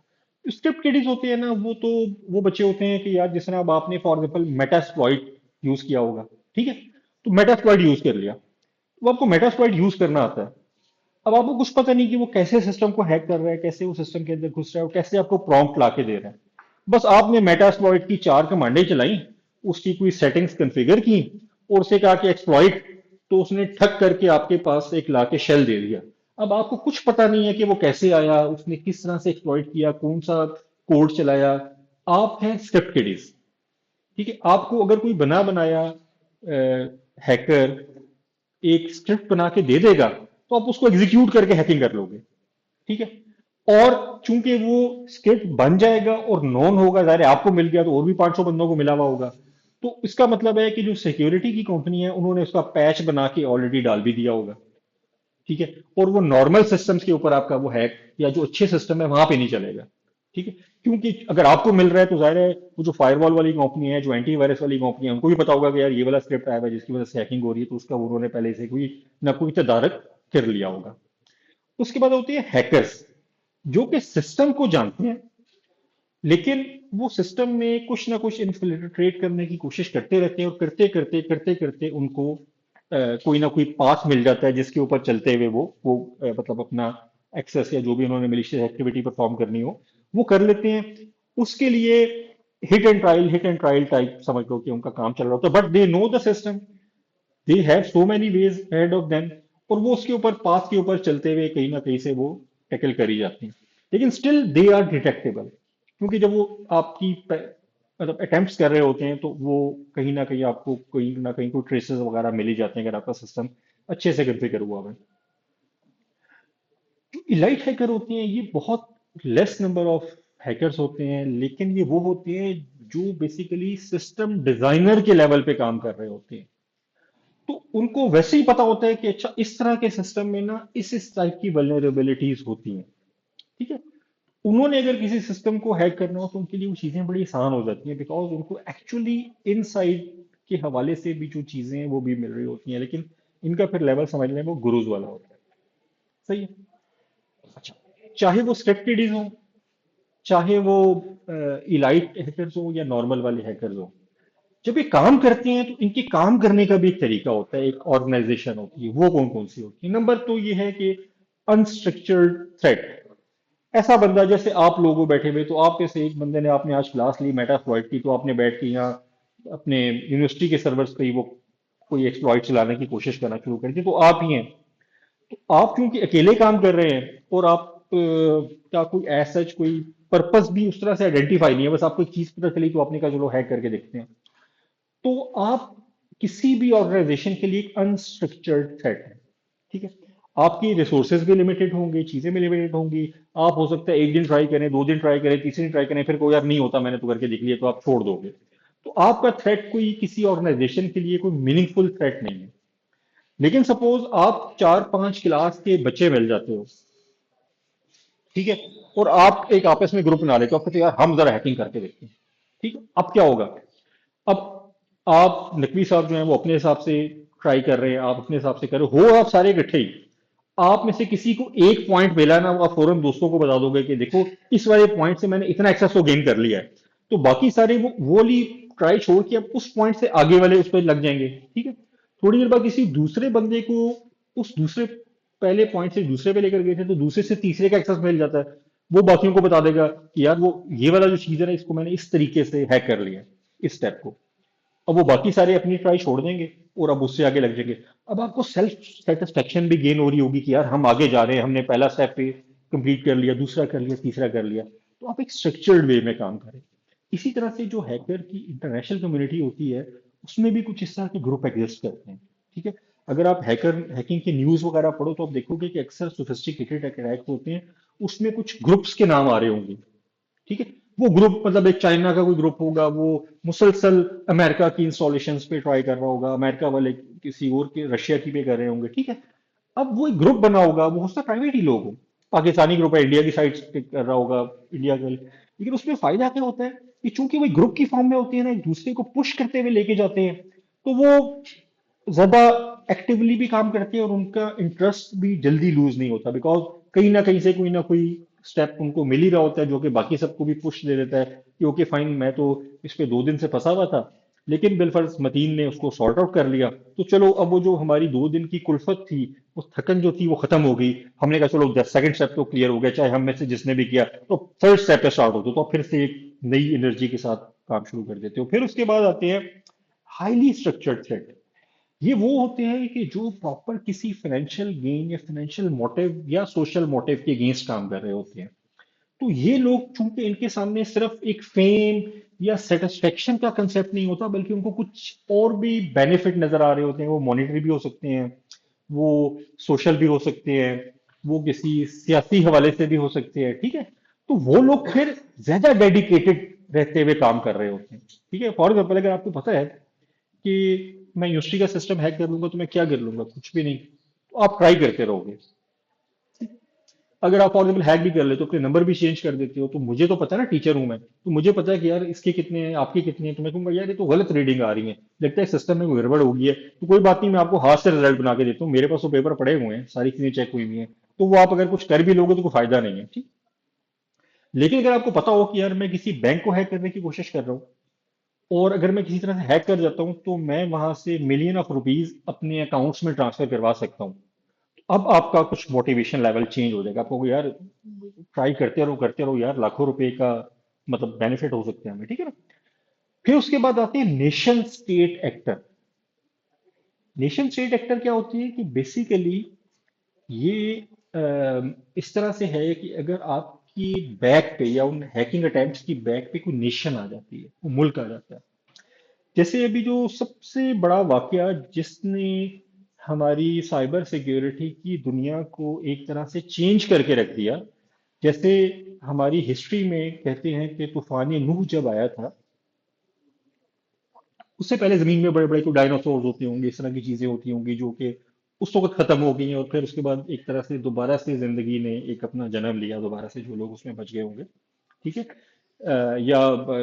स्क्रिप्ट किडीज होते हैं ना, वो तो वो बच्चे होते हैं कि यार जिस तरह अब आपने फॉर एग्जाम्पल मेटास्प्लॉइट यूज किया होगा, ठीक है, तो मेटास्प्लॉइट यूज कर लिया, तो आपको मेटास्प्लॉइट यूज करना आता है। अब आपको कुछ पता नहीं कि वो कैसे सिस्टम को हैक कर रहा है, कैसे वो सिस्टम के अंदर घुस रहा है, और कैसे आपको प्रॉम्प्ट ला के दे रहा है। बस आपने मेटास्प्लॉइट की 4 कमांडें चलाई, उसकी कोई सेटिंग्स कॉन्फ़िगर की, और उसे कहा कि एक्सप्लॉइट, तो उसने ठक करके आपके पास एक लाके शेल दे दिया। अब आपको कुछ पता नहीं है कि वो कैसे आया, उसने किस तरह से एक्सप्लॉइट किया, कौन सा कोड चलाया। आप हैं स्क्रिप्ट किडीज, ठीक है। आपको अगर कोई बना बनाया हैकर एक स्क्रिप्ट बना के दे देगा तो आप उसको एग्जीक्यूट करके हैकिंग कर लोगे। ठीक है। और चूंकि वो स्क्रिप्ट बन जाएगा और नॉन होगा, जाहिर है आपको मिल गया तो और भी 500 बंदों को मिला हुआ होगा। तो इसका मतलब है कि जो सिक्योरिटी की कंपनी है उन्होंने उसका पैच बना के ऑलरेडी डाल भी दिया होगा। ठीक है। और वो नॉर्मल सिस्टम्स के ऊपर आपका वो हैक या जो अच्छे सिस्टम है वहां पे नहीं चलेगा। ठीक है। क्योंकि अगर आपको मिल रहा है तो जाहिर है वो जो फायरवॉल वाली कंपनी है, जो एंटीवायरस वाली कंपनी है, उनको भी पता होगा कि यार ये वाला स्क्रिप्ट आया हुआ है जिसकी वजह से हैकिंग हो रही है, तो उसका उन्होंने पहले से कोई ना कोई तदारक कर लिया होगा। उसके बाद होती है हैकर्स, जो कि सिस्टम को जानते हैं, लेकिन वो सिस्टम में कुछ ना कुछ इन्फिल्ट्रेट करने की कोशिश करते रहते हैं, और करते करते करते करते उनको कोई ना कोई पाथ मिल जाता है जिसके ऊपर चलते हुए वो मतलब अपना एक्सेस या जो भी उन्होंने मिलिशियस एक्टिविटी परफॉर्म करनी हो वो कर लेते हैं। उसके लिए हिट एंड ट्रायल टाइप समझ लो कि उनका काम चल रहा होता है, but they know the system, they have so many ways head of them, और वो उसके ऊपर पाथ के ऊपर चलते हुए कहीं ना कहीं से वो टैकल करी जाती हैं। लेकिन स्टिल दे आर डिटेक्टेबल, क्योंकि जब वो आपकी मतलब अटेम्प्ट्स कर रहे होते हैं तो वो कहीं ना कहीं आपको कहीं ना कहीं कोई ट्रेसेस वगैरह मिल ही जाते हैं अगर आपका सिस्टम अच्छे से कॉन्फ़िगर हुआ हुआ है। जो इलाइट हैकर होते हैं ये बहुत लेस नंबर ऑफ हैकर्स होते हैं, लेकिन ये वो होते हैं जो बेसिकली सिस्टम डिजाइनर के लेवल पे काम कर रहे होते हैं। तो उनको वैसे ही पता होता है कि अच्छा इस तरह के सिस्टम में ना इस टाइप की वल्नरेबिलिटीज होती हैं। ठीक है। उन्होंने अगर किसी सिस्टम को हैक करना हो तो उनके लिए वो चीजें बड़ी आसान हो जाती हैं, बिकॉज उनको एक्चुअली इनसाइड के हवाले से भी जो चीजें हैं वो भी मिल रही होती हैं, लेकिन इनका फिर लेवल समझ लें वो गुरुज वाला होता है। सही है। अच्छा, चाहे वो स्क्रिप्टेड हो, चाहे वो इलाइट हैकर्स हो या नॉर्मल वाले हैकर्स हो, जब ये काम करते हैं तो इनके काम करने का भी एक तरीका होता है, एक ऑर्गेनाइजेशन होती है। वो कौन कौन सी होती है? नंबर तो ये है कि अनस्ट्रक्चर्ड थ्रेट। ऐसा बंदा जैसे आप लोगों बैठे हुए, तो आप में से एक बंदे ने, आपने आज क्लास ली मेटाफ्लॉइट की, तो आपने बैठ के यहाँ अपने यूनिवर्सिटी के सर्वर्स पे ही वो कोई एक्सप्लॉइट चलाने की कोशिश करना शुरू कर दी, तो आप ही हैं। तो आप क्योंकि अकेले काम कर रहे हैं और आप का कोई ऐसा कोई पर्पस भी उस तरह से आइडेंटिफाई नहीं है, बस आपको एक चीज पता चली तो आपने कहा चलो हैक करके देखते हैं। तो आप किसी भी ऑर्गेनाइजेशन के लिए एक अनस्ट्रक्चर्ड थ्रेट है। ठीक है। आपकी रिसोर्सेज भी लिमिटेड होंगे, चीजें भी लिमिटेड होंगी। आप हो सकता है एक दिन ट्राई करें, 2 दिन ट्राई करें, तीसरे दिन ट्राई करें, फिर कोई यार नहीं होता मैंने तो करके देख लिया, तो आप छोड़ दोगे। तो आपका थ्रेट कोई किसी ऑर्गेनाइजेशन के लिए कोई मीनिंगफुल थ्रेट नहीं है। लेकिन सपोज आप 4-5 क्लास के बच्चे मिल जाते हो, ठीक है, और आप एक आपस में ग्रुप बना लेते हो, आप कहते हो यार हम जरा हैकिंग करके देखते हैं। ठीक है। अब क्या होगा? अब आप नकवी साहब जो हैं वो अपने हिसाब से ट्राई कर रहे हैं, आप अपने हिसाब से कर रहे हो आप सारे इकट्ठे ही। आप में से किसी को एक पॉइंट मिला ना, वो आप फौरन दोस्तों को बता दोगे कि देखो इस वाले पॉइंट से मैंने इतना एक्सेस तो गेन कर लिया है। तो बाकी सारे वो वाली ट्राई छोड़ के अब उस पॉइंट से आगे वाले उस पर लग जाएंगे। ठीक है। थोड़ी देर बाद किसी दूसरे बंदे को उस दूसरे पहले पॉइंट से दूसरे पे लेकर गए थे तो दूसरे से तीसरे का एक्सेस मिल जाता है। वो बाकियों को बता देगा कि यार वो ये वाला जो चीज है ना इसको मैंने इस तरीके से हैक कर लिया है, इस स्टेप को। अब वो बाकी सारे अपनी ट्राई छोड़ देंगे और अब उससे आगे लग जाएंगे। अब आपको सेल्फ सेटिस्फेक्शन भी गेन हो रही होगी कि यार हम आगे जा रहे हैं, हमने पहला स्टेप पे कंप्लीट कर लिया, दूसरा कर लिया, तीसरा कर लिया। तो आप एक स्ट्रक्चर्ड वे में काम करें। इसी तरह से जो हैकर की इंटरनेशनल कम्युनिटी होती है उसमें भी कुछ इस तरह के ग्रुप एग्जिस्ट करते हैं। ठीक है। अगर आप हैकिंग के न्यूज वगैरह पढ़ो तो आप देखोगे कि अक्सर सोफिस्टिकेटेड अटैक होते हैं, उसमें कुछ ग्रुप्स के नाम आ रहे होंगे। ठीक है। वो ग्रुप मतलब एक चाइना का कोई ग्रुप होगा, वो मुसलसल अमेरिका की इंस्टॉलेशंस पे ट्राई कर रहा होगा, अमेरिका वाले किसी और के रशिया की पे कर रहे होंगे। ठीक है। अब वो एक ग्रुप बना होगा, वो हो सकता है प्राइवेट ही लोग हो, पाकिस्तानी ग्रुप है इंडिया की साइड पे कर रहा होगा, इंडिया का, लेकिन उसमें फायदा क्या होता है कि चूंकि वो ग्रुप की फॉर्म में होती है ना, एक दूसरे को पुश करते हुए लेके जाते हैं, तो वो ज्यादा एक्टिवली भी काम करते हैं और उनका इंटरेस्ट भी जल्दी लूज नहीं होता, बिकॉज कहीं ना कहीं से कोई ना कोई स्टेप उनको मिल ही रहा होता है जो कि बाकी सबको भी पुश दे देता है कि ओके फाइन, मैं तो इस पे 2 दिन से फंसा हुआ था, लेकिन बिलफर्ज मतीन ने उसको सॉर्ट आउट कर लिया, तो चलो अब वो जो हमारी 2 दिन की कुल्फत थी, वो थकन जो थी वो खत्म हो गई। हमने कहा चलो सेकंड स्टेप तो क्लियर हो गया, चाहे हम में से जिसने भी किया, तो थर्ड स्टेप पे स्टार्ट होते, तो आप फिर से एक नई एनर्जी के साथ काम शुरू कर देते हो। फिर उसके बाद आते हैं हाईली स्ट्रक्चर्ड थ्रेट। ये वो होते हैं कि जो प्रॉपर किसी फाइनेंशियल गेन या फाइनेंशियल मोटिव या सोशल मोटिव के अगेंस्ट काम कर रहे होते हैं। तो ये लोग चूंकि इनके सामने सिर्फ एक फेम या सेटिस्फेक्शन का कंसेप्ट नहीं होता, बल्कि उनको कुछ और भी बेनिफिट नजर आ रहे होते हैं। वो मॉनेटरी भी हो सकते हैं, वो सोशल भी हो सकते हैं, वो किसी सियासी हवाले से भी हो सकते हैं, ठीक है। तो वो लोग फिर ज्यादा डेडिकेटेड रहते हुए काम कर रहे होते हैं, ठीक है। फॉर एग्जाम्पल, अगर आपको पता है कि मैं यूनिवर्सिटी का सिस्टम हैक कर लूंगा, तो मैं क्या कर लूंगा, कुछ भी नहीं, तो आप ट्राई करते रहोगे। अगर आप फॉर एग्जाम्पल हैक भी कर लेते हो, अपने नंबर भी चेंज कर देते हो, तो मुझे तो पता है ना, टीचर हूं मैं, तो मुझे पता है कि यार इसके कितने हैं, आपके कितने हैं, तो मैं कहूंगा यार ये तो गलत रीडिंग आ रही है, लगता है सिस्टम में कोई गड़बड़ हो गई है। तो कोई बात नहीं, मैं आपको हाथ से रिजल्ट बना के देता हूँ, मेरे पास वो पेपर पड़े हुए हैं, सारी चीजें चेक हुई हुई हैं। तो वो आप अगर कुछ कर भी लोगे तो कोई फायदा नहीं है, ठीक। लेकिन अगर आपको पता हो कि यार मैं किसी बैंक को हैक करने की कोशिश कर रहा हूँ, और अगर मैं किसी तरह से हैक कर जाता हूँ, तो मैं वहां से मिलियन ऑफ रुपीज अपने अकाउंट्स में ट्रांसफर करवा सकता हूँ। अब आपका कुछ मोटिवेशन लेवल चेंज हो जाएगा, आपको यार ट्राई करते रहो यार, लाखों रुपए का मतलब बेनिफिट हो सकते हैं हमें, ठीक है ना। फिर उसके बाद आते हैं nation state actor. Nation state actor क्या होती है कि बेसिकली ये इस तरह से है कि अगर आपकी बैक पे या उन हैकिंग अटेम्प्ट्स की बैक पे कोई नेशन आ जाती है, वो मुल्क आ जाता है। जैसे अभी जो सबसे बड़ा वाकया जिसने हमारी साइबर सिक्योरिटी की दुनिया को एक तरह से चेंज करके रख दिया, जैसे हमारी हिस्ट्री में कहते हैं कि तूफान नूह जब आया था, उससे पहले जमीन में बड़े बड़े कोई डायनासोर होते होंगे, इस तरह की चीजें होती होंगी जो कि उस वक्त खत्म हो गई हैं, और फिर उसके बाद एक तरह से दोबारा से जिंदगी ने एक अपना जन्म लिया दोबारा से, जो लोग उसमें बच गए होंगे, ठीक है। या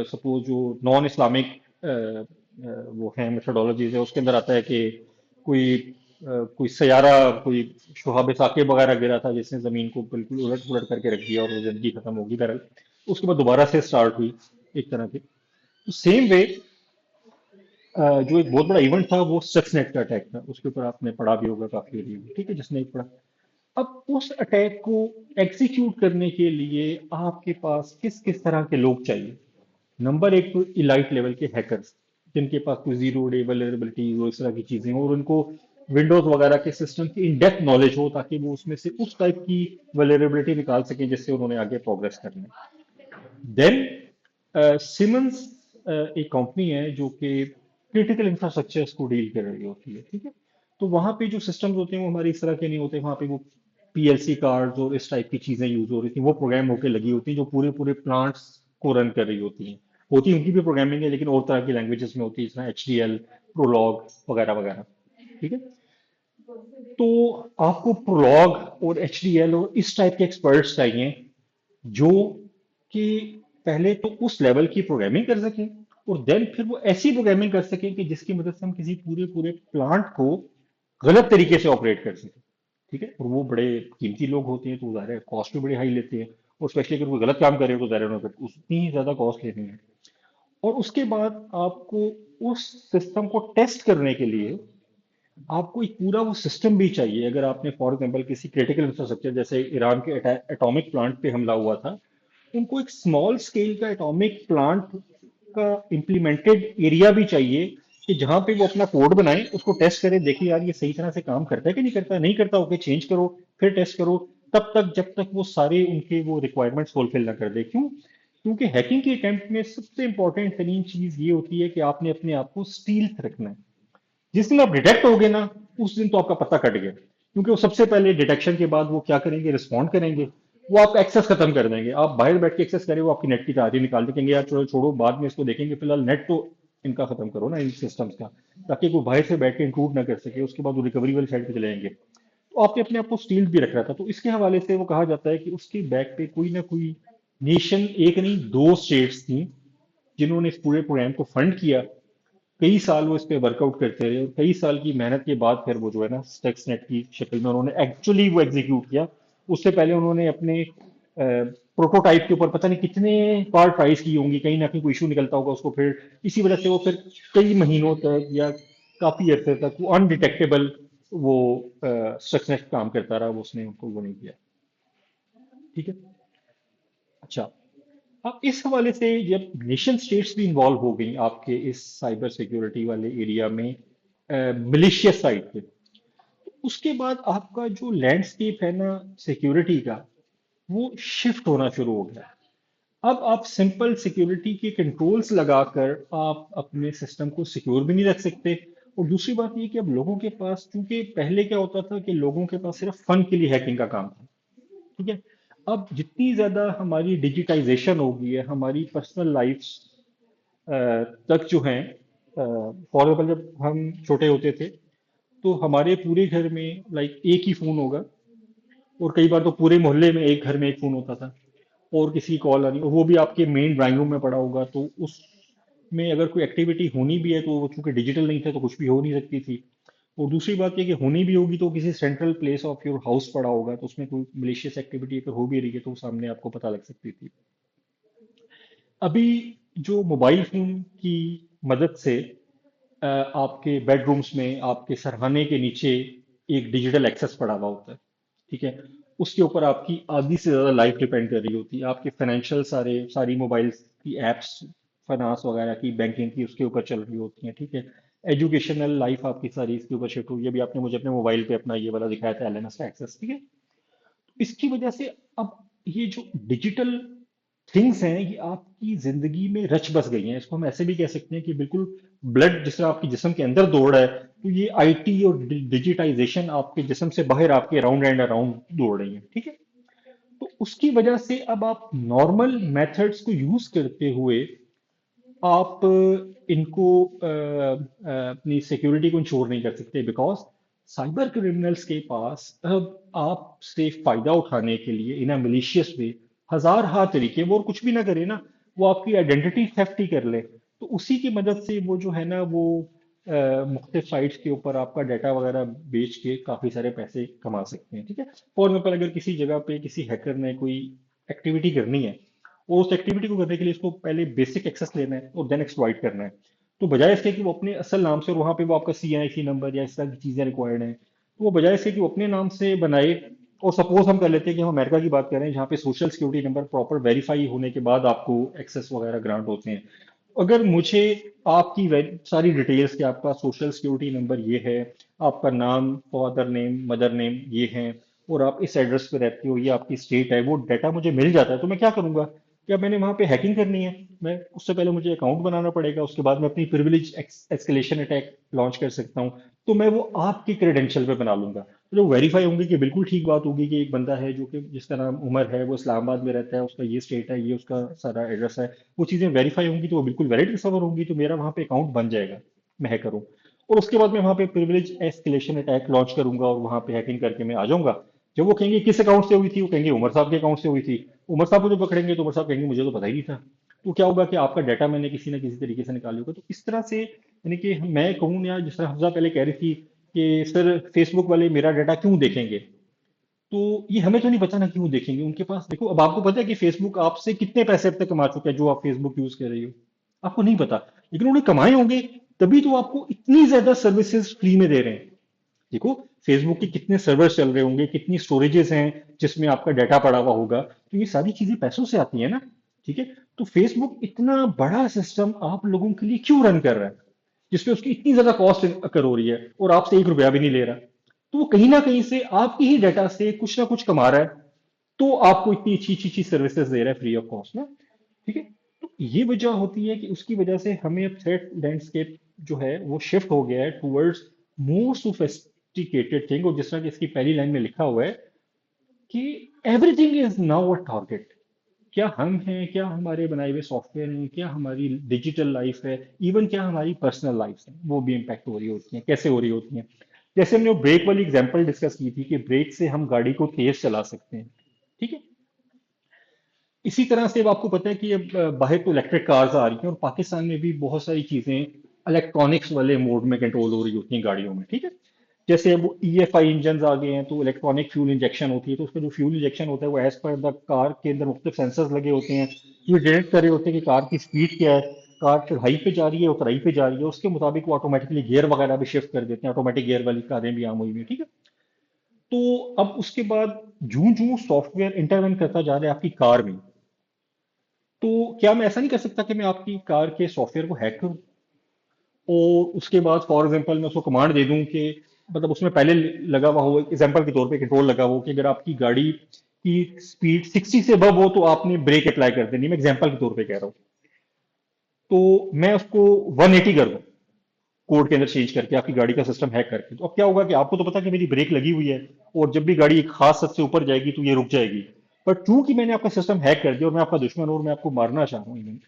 सपोज जो नॉन इस्लामिक वो है मेथोडोलॉजीज है, उसके अंदर आता है कि कोई कोई सयारा, कोई शुहाब साकिब वगैरह गिरा था जिसने जमीन को बिल्कुल उलट पुलट करके रख दिया, और वो जिंदगी खत्म होगी बहरहाल। उसके बाद दोबारा से स्टार्ट हुई एक तरह की। तो सेम वे जो एक बहुत बड़ा इवेंट था वो स्टक्सनेट का अटैक था, उसके ऊपर आपने पढ़ा भी होगा काफी एरिया में, ठीक है, जिसने एक पढ़ा। अब उस अटैक को एग्जीक्यूट करने के लिए आपके पास किस किस तरह के लोग चाहिए। नंबर एक तो इलाइट लेवल के हैकर्स, जिनके पास कोई जीरो डे वल्नरेबिलिटी हो, इस तरह की चीजें हो, और उनको विंडोज वगैरह के सिस्टम की इन डेप्थ नॉलेज हो, ताकि वो उसमें से उस टाइप की वल्नरेबिलिटी निकाल सके जिससे उन्होंने आगे प्रोग्रेस करना है। देन सिमंस एक कंपनी है जो कि क्रिटिकल इंफ्रास्ट्रक्चर्स को डील कर रही होती है, ठीक है। तो वहां पे जो सिस्टम्स होते हैं वो हमारे इस तरह के नहीं होते, वहां पे वो पीएलसी कार्ड्स और इस टाइप की चीजें यूज हो रही थी, वो प्रोग्राम होकर लगी होती हैं जो पूरे पूरे प्लांट्स को रन कर रही होती हैं। होती उनकी भी प्रोग्रामिंग है, लेकिन और तरह की लैंग्वेजेस में होती है, जैसे एचडीएल, प्रोलॉग वगैरह वगैरह, ठीक है। तो आपको प्रोलॉग और एचडीएल और इस टाइप के एक्सपर्ट्स चाहिए, जो कि पहले तो उस लेवल की प्रोग्रामिंग कर सकें, और देन फिर वो ऐसी प्रोग्रामिंग कर सकें कि जिसकी मदद से हम किसी पूरे पूरे प्लांट को गलत तरीके से ऑपरेट कर सकें, ठीक है। और वो बड़े कीमती लोग होते हैं, तो ज़ाहिर है कॉस्ट भी बड़ी हाई लेते हैं, और स्पेशली अगर कोई गलत काम करे तो ज़ाहिर है उन्हें फिर उतनी ही ज़्यादा कॉस्ट लेनी है। और उसके बाद आपको उस सिस्टम को टेस्ट करने के लिए आपको एक पूरा वो सिस्टम भी चाहिए। अगर आपने फॉर एग्जांपल किसी क्रिटिकल इंफ्रास्ट्रक्चर, जैसे ईरान के एटॉमिक प्लांट पे हमला हुआ था, उनको एक स्मॉल स्केल का एटॉमिक प्लांट का इम्प्लीमेंटेड एरिया भी चाहिए, कि जहां पे वो अपना कोड बनाए, उसको टेस्ट करे, देखे यार ये सही तरह से काम करता है कि नहीं करता, नहीं करता ओके चेंज करो, फिर टेस्ट करो, तब तक जब तक वो सारे उनके वो रिक्वायरमेंट्स फुलफिल ना कर दे। क्यों? क्योंकि हैकिंग के अटेम्प्ट में सबसे इंपॉर्टेंट तरीन चीज ये होती है कि आपने अपने आप को स्टील्थ रखना है। जिस दिन आप डिटेक्ट हो गए ना, उस दिन तो आपका पत्ता कट गया, क्योंकि वो सबसे पहले डिटेक्शन के बाद वो क्या करेंगे, रिस्पॉन्ड करेंगे। वो आपका एक्सेस खत्म कर देंगे, आप बाहर बैठ के एक्सेस करें, वो आपकी नेट की चार्ज निकाल देंगे, यार छोड़ो छोड़ो बाद में इसको देखेंगे, फिलहाल नेट तो इनका खत्म करो ना, इन सिस्टम्स का, ताकि कोई बाहर से बैठ के इंक्लूड ना कर सके, उसके बाद वो रिकवरी वाली साइड पे चले जाएंगे। तो आपने अपने आप को स्टील्ड भी रख रहा था, तो इसके हवाले से वो कहा जाता है कि उसके बैक पे कोई ना कोई नेशन, एक नहीं दो स्टेट्स थी, जिन्होंने इस पूरे प्रोग्राम को फंड किया। कई साल वो इस पे वर्कआउट करते रहे, और कई साल की मेहनत के बाद फिर वो जो है ना स्टक्सनेट की शक्ल में उन्होंने एक्चुअली वो एग्जीक्यूट किया। उससे पहले उन्होंने अपने प्रोटोटाइप के ऊपर पता नहीं कितने बार ट्राइज की होंगी, कहीं ना कहीं कोई इशू निकलता होगा उसको, फिर इसी वजह से वो फिर कई महीनों तक या काफी अरसे तक वो अनडिटेक्टेबल वो स्टक्सनेट काम करता रहा, वो उसने उनको वो नहीं किया, ठीक है। अच्छा, अब इस हवाले से जब नेशन स्टेट्स भी इन्वॉल्व हो गई आपके इस साइबर सिक्योरिटी वाले एरिया में, मिलिशियस साइड पे, तो उसके बाद आपका जो लैंडस्केप है ना सिक्योरिटी का, वो शिफ्ट होना शुरू हो गया। अब आप सिंपल सिक्योरिटी के कंट्रोल्स लगाकर आप अपने सिस्टम को सिक्योर भी नहीं रख सकते। और दूसरी बात ये कि अब लोगों के पास, क्योंकि पहले क्या होता था कि लोगों के पास सिर्फ फन के लिए हैकिंग का काम था, ठीक है। अब जितनी ज्यादा हमारी डिजिटाइजेशन हो गई है, हमारी पर्सनल लाइफ तक जो है, फॉर एग्जाम्पल जब हम छोटे होते थे तो हमारे पूरे घर में लाइक एक ही फोन होगा, और कई बार तो पूरे मोहल्ले में एक घर में एक फोन होता था, और किसी की कॉल आनी, और वो भी आपके मेन ड्राइंग रूम में पड़ा होगा, तो उसमें अगर कोई एक्टिविटी होनी भी है तो वो चूंकि डिजिटल नहीं था तो कुछ भी हो नहीं सकती थी। और दूसरी बात ये कि होनी भी होगी तो किसी central place of your house पड़ा होगा, तो उसमें कोई मलिशियस एक्टिविटी अगर हो भी रही है तो वो सामने आपको पता लग सकती थी। अभी जो मोबाइल फोन की मदद से आपके बेडरूम्स में आपके सरहाने के नीचे एक डिजिटल एक्सेस पड़ा हुआ होता है, ठीक है। उसके ऊपर आपकी आधी से ज्यादा लाइफ डिपेंड कर रही होती है, आपके फाइनेंशियल सारी मोबाइल की एप्स, फाइनेंस वगैरह की, बैंकिंग की, उसके ऊपर चल रही होती हैं, ठीक है। एजुकेशनल लाइफ आपकी सारी इसके ऊपर शिफ्ट हुई है। अभी आपने मुझे अपने मोबाइल पे अपना ये वाला दिखाया था, एलएनएस का एक्सेस, ठीक है। इसकी वजह से अब ये जो डिजिटल थिंग्स हैं ये आपकी जिंदगी में रच बस गई हैं। इसको हम ऐसे भी कह सकते हैं कि बिल्कुल ब्लड जिस तरह आपके जिस्म के अंदर दौड़ रहा है, तो ये आईटी और डिजिटाइजेशन आपके जिस्म से बाहर आपके अराउंड एंड अराउंड दौड़ रही है, ठीक है। तो उसकी वजह से अब आप नॉर्मल मेथड्स को यूज करते हुए आप इनको अपनी सिक्योरिटी को इंश्योर नहीं कर सकते, बिकॉज साइबर क्रिमिनल्स के पास अब आपसे फायदा उठाने के लिए इन मिलिशियस वे हजार हा तरीके, वो और कुछ भी ना करे ना, वो आपकी आइडेंटिटी थेफ्ट ही कर ले, तो उसी की मदद से वो जो है ना वो मुख्तलिफ साइट्स के ऊपर आपका डाटा वगैरह बेच के काफी सारे पैसे कमा सकते हैं, ठीक है। फॉर एग्जाम्पल अगर किसी जगह पे किसी हैकर ने कोई एक्टिविटी करनी है, और उस एक्टिविटी को करने के लिए उसको पहले बेसिक एक्सेस लेना है और देन एक्सप्लॉइट करना है, तो बजाय इसके कि वो अपने असल नाम से, और वहां पे वो आपका CIC नंबर या इस तरह की चीजें रिक्वायर्ड हैं, तो वो बजाय इसके कि वो अपने नाम से बनाए, और सपोज हम कर लेते हैं कि हम अमेरिका की बात कर रहे हैं जहाँ पे social security number proper verify होने के बाद आपको एक्सेस वगैरह ग्रांट होते हैं। अगर मुझे आपकी सारी डिटेल्स कि आपका सोशल सिक्योरिटी नंबर ये है, आपका नाम, फादर नेम, मदर नेम ये है, और आप इस एड्रेस पे रहते हो, ये आपकी स्टेट है, वो डाटा मुझे मिल जाता है, तो मैं क्या करूंगा? क्या मैंने वहां पे हैकिंग करनी है? मैं उससे पहले मुझे अकाउंट बनाना पड़ेगा, उसके बाद मैं अपनी प्रिविलेज एस्केलेशन अटैक लॉन्च कर सकता हूँ। तो मैं वो आपके क्रेडेंशियल पे बना लूंगा, तो जो वेरीफाई होंगे कि बिल्कुल ठीक बात होगी कि एक बंदा है जो कि जिसका नाम उमर है, वो इस्लामाबाद में रहता है, उसका ये स्टेट है, ये उसका सारा एड्रेस है, वो चीजें वेरीफाई होंगी तो वो बिल्कुल वैलिड रिकवर होंगी, तो मेरा वहां पे अकाउंट बन जाएगा, मैं हैकर हूँ। और उसके बाद मैं वहां पे प्रिविलेज एस्केलेशन अटैक लॉन्च करूंगा और वहां पे हैकिंग करके मैं आ जाऊंगा। जब वो कहेंगे किस अकाउंट से हुई थी, वो कहेंगे उमर साहब के अकाउंट से हुई थी। उमर साहब को जो पकड़ेंगे तो उमर साहब कहेंगे मुझे तो पता ही नहीं था। तो क्या होगा कि आपका डाटा मैंने किसी ना किसी तरीके से निकाल होगा। तो इस तरह से, यानी कि मैं कहूँ या जिस तरह हमजा पहले कह रही थी कि सर फेसबुक वाले मेरा डाटा क्यों देखेंगे, तो ये हमें तो नहीं पता ना क्यों देखेंगे। उनके पास देखो, अब आपको पता है कि फेसबुक आपसे कितने पैसे अब तक कमा चुका है जो आप फेसबुक यूज कर रही हो? आपको नहीं पता, लेकिन उन्हें कमाए होंगे, तभी तो आपको इतनी ज्यादा सर्विसेज फ्री में दे रहे हैं। देखो, फेसबुक के कितने सर्वर्स चल रहे होंगे, कितनी स्टोरेजेस हैं जिसमें आपका डाटा पड़ा हुआ होगा, तो ये सारी चीजें पैसों से आती है ना, ठीक है। तो फेसबुक इतना बड़ा सिस्टम आप लोगों के लिए क्यों रन कर रहा है, जिसपे उसकी इतनी ज्यादा कॉस्ट अकर हो रही है, और आपसे एक रुपया भी नहीं ले रहा? तो वो कहीं ना कहीं से आपकी ही डाटा से कुछ ना कुछ कमा रहा है, तो आपको इतनी अच्छी अच्छी अच्छी सर्विसेज दे रहा है फ्री ऑफ कॉस्ट ना, ठीक है। तो ये वजह होती है कि उसकी वजह से हमें अब थ्रेट लैंडस्केप जो है वो शिफ्ट हो गया है टूवर्ड्स मोर सोफिस्टिकेटेड थिंग। और जिस तरह की इसकी पहली लाइन में लिखा हुआ है कि everything is now a target. क्या हम हैं, क्या हमारे बनाए हुए सॉफ्टवेयर हैं, क्या हमारी डिजिटल लाइफ है, इवन क्या हमारी पर्सनल लाइफ है, वो भी इम्पैक्ट हो रही होती हैं। कैसे हो रही होती हैं? जैसे हमने ब्रेक वाली एग्जांपल डिस्कस की थी कि ब्रेक से हम गाड़ी को तेज चला सकते हैं, ठीक है। इसी तरह से अब आपको पता है कि अब बाहर तो इलेक्ट्रिक कार्स आ रही हैं, और पाकिस्तान में भी बहुत सारी चीजें इलेक्ट्रॉनिक्स वाले मोड में कंट्रोल हो रही होती हैं गाड़ियों में, ठीक है। जैसे अब EFI इंजन आ गए हैं, तो इलेक्ट्रॉनिक फ्यूल इंजेक्शन होती है, तो उसका जो फ्यूल इंजेक्शन होता है वो एज पर द कार के अंदर मुख्तलिफ सेंसर्स लगे होते हैं, जो डिटेक्ट कर रहे होते हैं कि कार की स्पीड क्या है, कार चढ़ाई पे जा रही है, उतराई पे जा रही है, उसके मुताबिक वो ऑटोमेटिकली गियर वगैरह भी शिफ्ट कर देते हैं। ऑटोमेटिक गियर वाली कारें भी आम हुई हुई हैं, ठीक है। तो अब उसके बाद जूं जूं सॉफ्टवेयर इंटरवेन करता जा रहा है आपकी कार में, तो क्या मैं ऐसा नहीं कर सकता कि मैं आपकी कार के सॉफ्टवेयर को हैक करूं, और उसके बाद फॉर एग्जांपल मैं उसको कमांड दे दूं कि, मतलब उसमें पहले लगा हुआ हो, एग्जांपल के तौर पे कंट्रोल लगा हो कि अगर आपकी गाड़ी कि स्पीड 60 से अबव हो तो आपने ब्रेक अप्लाई कर देनी, मैं एग्जांपल के तौर पे कह रहा हूँ। तो मैं उसको 180 कर दूं कोड के अंदर चेंज करके, आपकी गाड़ी का सिस्टम हैक करके, तो अब क्या होगा कि आपको तो पता कि मेरी ब्रेक लगी हुई है और जब भी गाड़ी एक खास हद से ऊपर जाएगी तो ये रुक जाएगी। पर चूंकि मैंने आपका सिस्टम हैक कर दिया और मैं आपका दुश्मन हूं और मैं आपको मारना चाह रहा हूं इवन,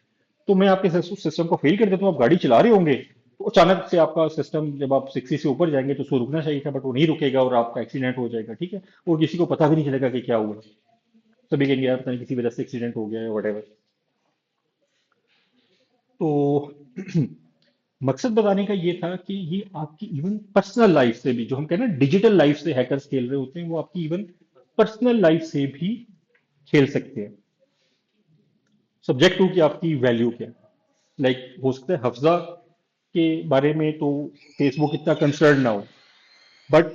तो मैं आपके सिस्टम को फेल कर देता हूं, आप गाड़ी चला रहे होंगे तो अचानक से आपका सिस्टम जब आप 60 से ऊपर जाएंगे तो उसको रुकना चाहिए था, बट वो नहीं रुकेगा और आपका एक्सीडेंट हो जाएगा, ठीक है। और किसी को पता भी नहीं चलेगा कि क्या हुआ, सभी कहेंगे यार पता नहीं किसी वजह से एक्सीडेंट हो गया है वट। तो मकसद बताने का ये था कि ये आपकी इवन पर्सनल लाइफ से भी, जो हम कहते हैं डिजिटल लाइफ से हैकर्स खेल रहे होते हैं, वो आपकी इवन पर्सनल लाइफ से भी खेल सकते हैं, सब्जेक्ट टू कि आपकी वैल्यू क्या है। लाइक हो सकता है हफ्जा के बारे में तो फेसबुक इतना कंसर्न ना हो, बट